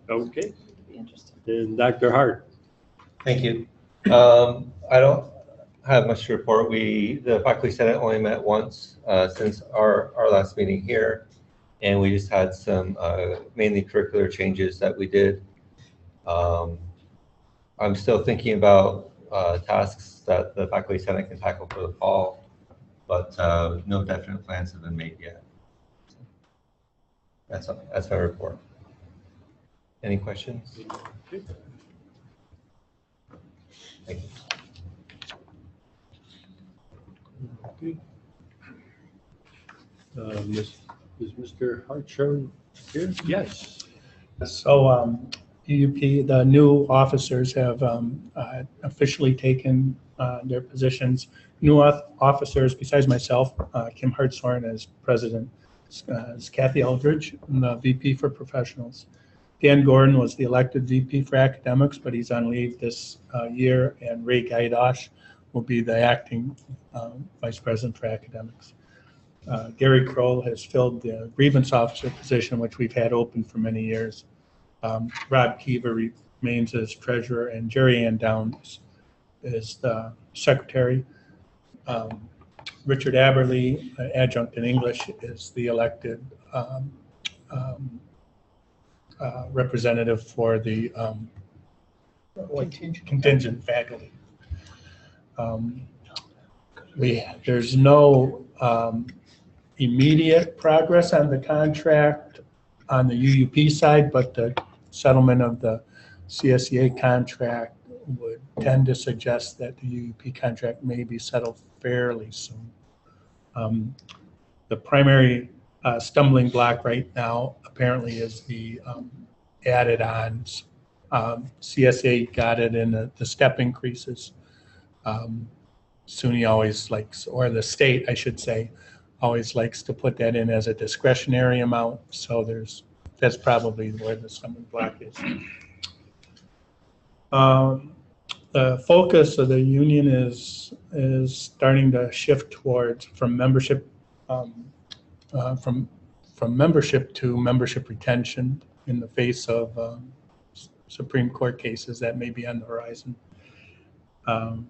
Okay. Be interesting. And Dr. Hart. Thank you. I don't have much to report. The faculty senate only met once since our last meeting here, and we just had some mainly curricular changes that we did. I'm still thinking about tasks that the faculty senate can tackle for the fall, but no definite plans have been made yet. That's my report. Any questions? Thank you. Okay. Is Mr. Hartshorn here? Yes. So UUP, the new officers have officially taken their positions. New officers, besides myself, Kim Hartshorn as president, is Kathy Eldridge, the VP for professionals. Dan Gordon was the elected VP for academics, but he's on leave this year, and Ray Gaidosh will be the acting vice president for academics. Gary Kroll has filled the grievance officer position, which we've had open for many years. Rob Keever remains as treasurer, and Jerry Ann Downs is the secretary. Richard Aberley, adjunct in English, is the elected representative for the contingent faculty. There's no immediate progress on the contract on the UUP side, but the settlement of the CSEA contract would tend to suggest that the UUP contract may be settled fairly soon. The primary stumbling block right now apparently is the added-ons. CSA got it in the step increases. SUNY always likes, or the state, I should say, always likes to put that in as a discretionary amount. So that's probably where the stumbling block is. The focus of the union is starting to shift towards from membership from from membership to membership retention in the face of Supreme Court cases that may be on the horizon. And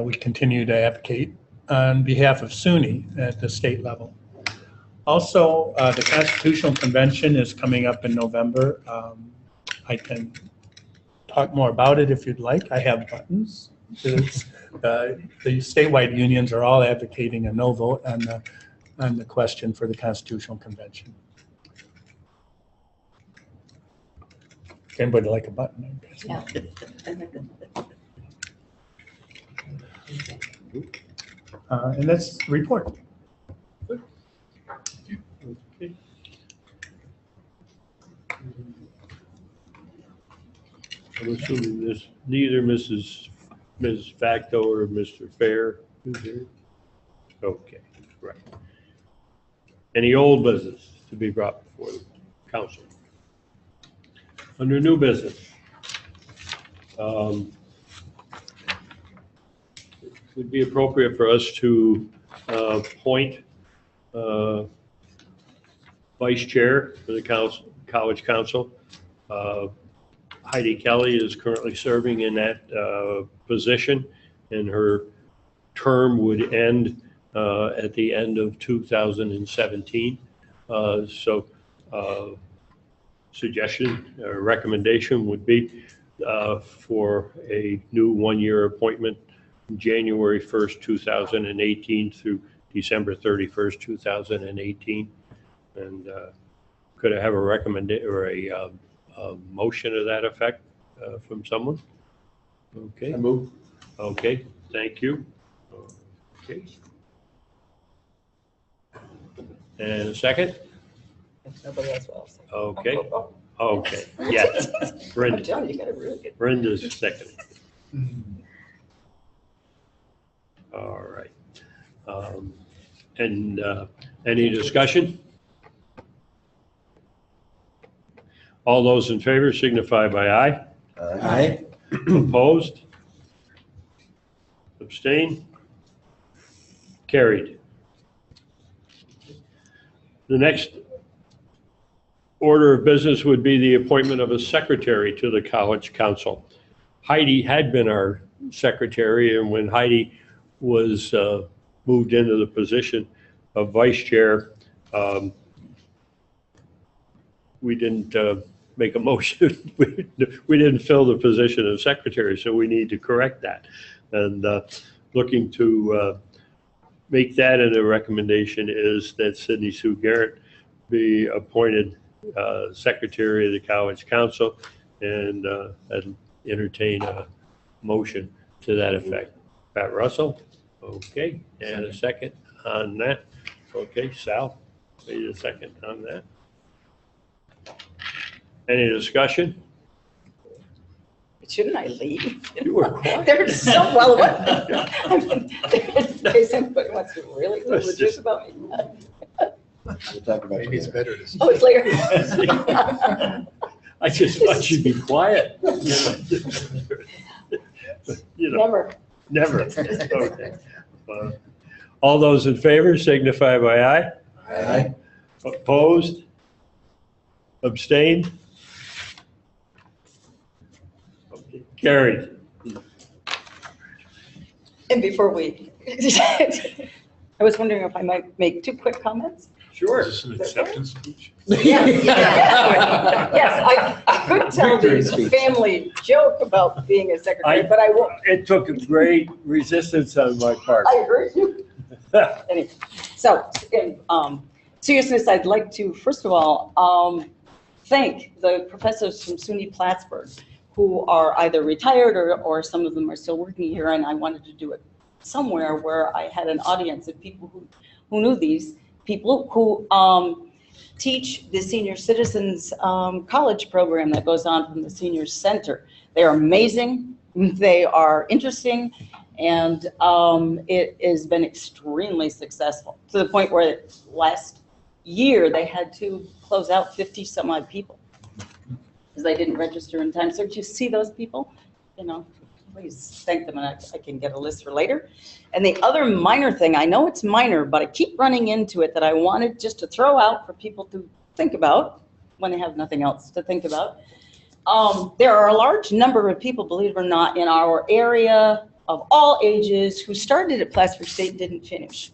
we continue to advocate on behalf of SUNY at the state level. Also, the Constitutional Convention is coming up in November. I can talk more about it if you'd like. I have buttons. The statewide unions are all advocating a no vote on the question for the Constitutional Convention. Anybody like a button? Yeah. And that's the report. Okay. I'm assuming this, neither Mrs. Facto or Mr. Fair is here? Okay, right. Any old business to be brought before the council? Under new business, it would be appropriate for us to appoint vice chair for the college council. Heidi Kelly is currently serving in that position, and her term would end at the end of 2017. Suggestion or recommendation would be for a new one-year appointment, January 1st, 2018 through December 31st, 2018. And could I have a recommendation or a motion to that effect from someone? Okay. I move. Okay, thank you. Okay. And a second? If nobody else will. Okay. Okay, yes. Brenda. I'm telling you, you got it really good. Brenda's second. All right. And any discussion? All those in favor signify by aye. Aye. Opposed? Abstain? Carried. The next order of business would be the appointment of a secretary to the College Council. Heidi had been our secretary, and when Heidi was moved into the position of vice chair, we didn't make a motion. We didn't fill the position of secretary, so we need to correct that. And looking to make that, and a recommendation is that Sydney Sue Garrett be appointed secretary of the College Council, and I'd entertain a motion to that effect. Pat Russell, okay, and a second on that. Okay, Sal, made a second on that. Any discussion? Shouldn't I leave? You were quiet. There's so well. I mean, in case anybody wants to really know the truth about me. We'll talk about Maybe it's it. better to. Oh, it's later. I just thought you'd be quiet. You know, Never. never. Okay. All those in favor signify by aye. Aye. Opposed? Abstained? Okay, carried. And before we, I was wondering if I might make two quick comments. Sure. Is this an acceptance speech? Yes, I could tell Victory the speech. family joke about being a secretary, but I won't. It took a great resistance on my part. I heard you. Anyway, so in seriousness, I'd like to, first of all, thank the professors from SUNY Plattsburgh who are either retired or some of them are still working here, and I wanted to do it somewhere where I had an audience of people who knew these people who teach the senior citizens college program that goes on from the senior center. They're amazing, they are interesting, and it has been extremely successful to the point where last year they had to close out 50 some odd people because they didn't register in time. So did you see those people? You know, please thank them, and I can get a list for later. And the other minor thing, I know it's minor, but I keep running into it that I wanted just to throw out for people to think about when they have nothing else to think about. There are a large number of people, believe it or not, in our area of all ages who started at Plattsburgh State and didn't finish.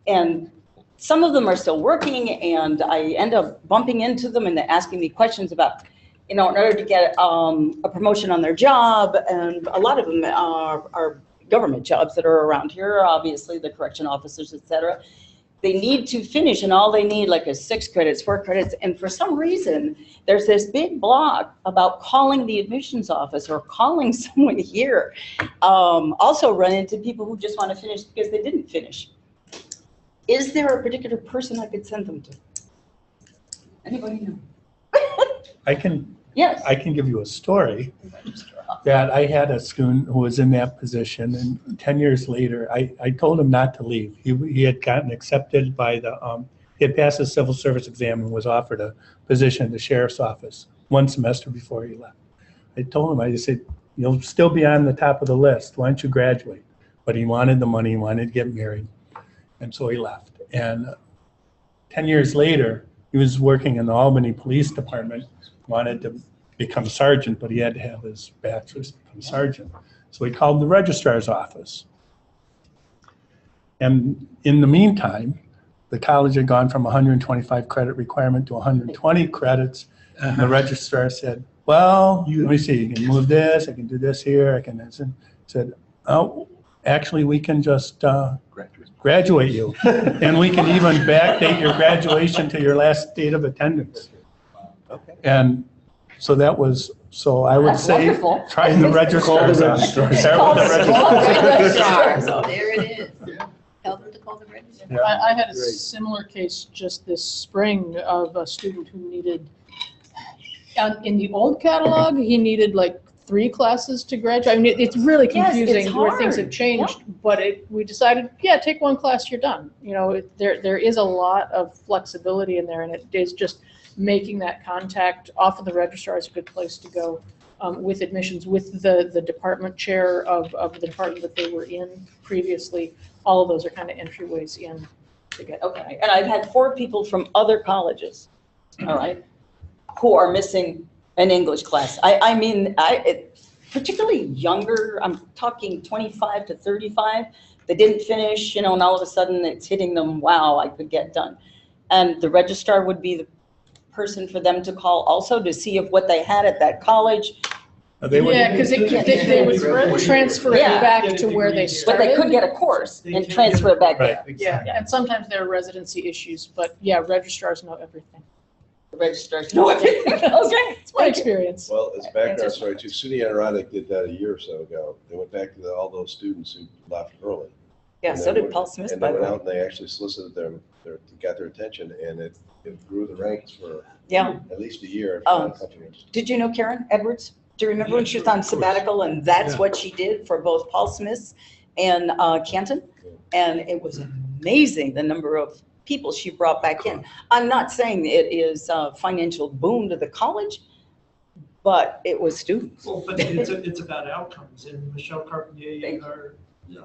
And some of them are still working, and I end up bumping into them and they're asking me questions about, you know, in order to get a promotion on their job, and a lot of them are government jobs that are around here, obviously the correction officers, et cetera. They need to finish, and all they need like is 6 credits, 4 credits, and for some reason, there's this big block about calling the admissions office or calling someone here. Also run into people who just want to finish because they didn't finish. Is there a particular person I could send them to? Anybody know? I can, Yes. I can give you a story that I had a student who was in that position, and 10 years later, I told him not to leave. He had gotten accepted by the, he had passed his civil service exam and was offered a position in the sheriff's office 1 semester before he left. I told him, I just said, you'll still be on the top of the list. Why don't you graduate? But he wanted the money, he wanted to get married. And so he left. And 10 years later, he was working in the Albany Police Department, wanted to become sergeant, but he had to have his bachelor's to become sergeant. So he called the registrar's office. And in the meantime, the college had gone from 125 credit requirement to 120 credits. And the registrar said, well, let me see, you can move this, I can do this here, I can this. And said, oh, actually, we can just graduate you. And we can even backdate your graduation to your last date of attendance. Okay. And so that was, so I would That's say, wonderful. try the registrar's office. Start with the registrar's So office. there it is. Tell them to call the registrar. Yeah. I had a Great. similar case just this spring of a student who needed, in the old catalog, he needed like 3 classes to graduate. I mean, it's really Yes, it's confusing where things hard. have changed, but we decided, yeah, take 1 class, you're done. You know, there is a lot of flexibility in there, and it is just making that contact. Often the registrar is a good place to go with admissions, with the department chair of the department that they were in previously. All of those are kind of entryways in to get. Okay, and I've had 4 people from other colleges, all right, who are missing an English class. I mean, particularly younger, I'm talking 25 to 35, they didn't finish, you know, and all of a sudden it's hitting them, wow, I could get done. And the registrar would be the person for them to call also to see if what they had at that college. Yeah, because they would transfer it Yeah. back to where they But started. they could get a course and transfer it back there. Yeah, and sometimes there are residency issues, but yeah, registrars know everything. The registrars know everything. Okay. It's my experience. Well, as a background story too, SUNY Adirondack did that a year or so ago. They went back to all those students who left early. Yeah, And so then did went- Paul Smith, And by they the went way. out and they actually solicited got their attention, and it grew the ranks for Yeah. at least a year. if Oh. not a couple years. Did you know Karen Edwards? Do you remember when she was on sabbatical, and that's Yeah. what she did for both Paul Smith and Canton? And it was amazing, the number of people she brought back in. I'm not saying it is a financial boon to the college, but it was students. Well, but it's about outcomes, and Michelle Carpentier in our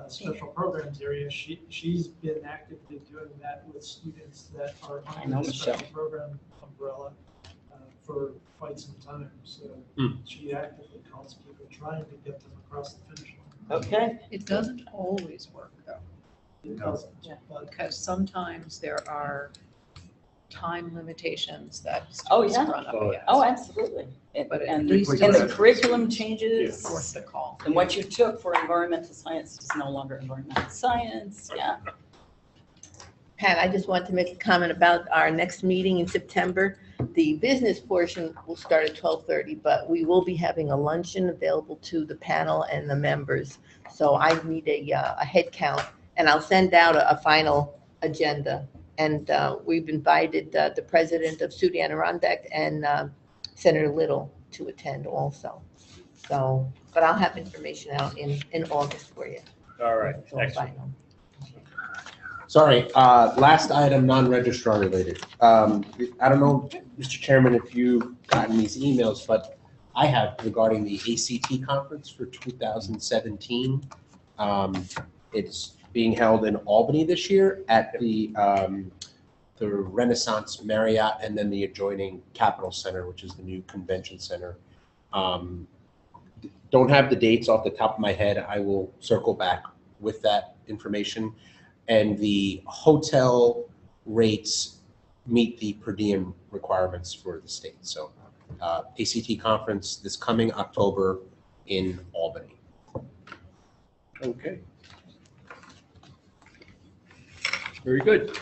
special programs area, she's been actively doing that with students that are I know under the special Michelle. program umbrella for quite some time. So Hmm. she actively calls people, trying to get them across the finish line. Okay. It doesn't always work though. It doesn't. Yeah, But because sometimes there are time limitations that Oh, students yeah. run up Oh, against. Oh, absolutely. But at And least and the it's curriculum changes. worth the call. And what you took for environmental science is no longer environmental science, yeah. Pat, I just want to make a comment about our next meeting in September. The business portion will start at 12:30, but we will be having a luncheon available to the panel and the members. So I need a head count, and I'll send out a final agenda. And we've invited the president of SUNY Adirondack and Senator Little to attend also. So, but I'll have information out in August for you. All right, It's all excellent. final. Sorry, last item, non-registrar related. I don't know, Mr. Chairman, if you've gotten these emails, but I have regarding the ACT conference for 2017. It's being held in Albany this year at the Renaissance Marriott and then the adjoining Capitol Center, which is the new convention center. Don't have the dates off the top of my head. I will circle back with that information. And the hotel rates meet the per diem requirements for the state. So ACT conference this coming October in Albany. Okay. Very good.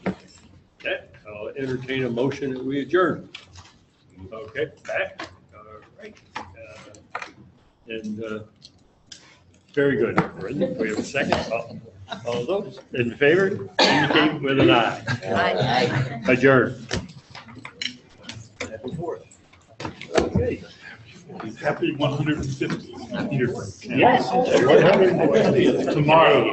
Okay, I'll entertain a motion that we adjourn. Okay, back. All right. Very good. We have a second. All those in favor, indicate with an eye. Aye. Adjourn. Happy 4th. Okay. Happy 150th. Yes. 150th tomorrow.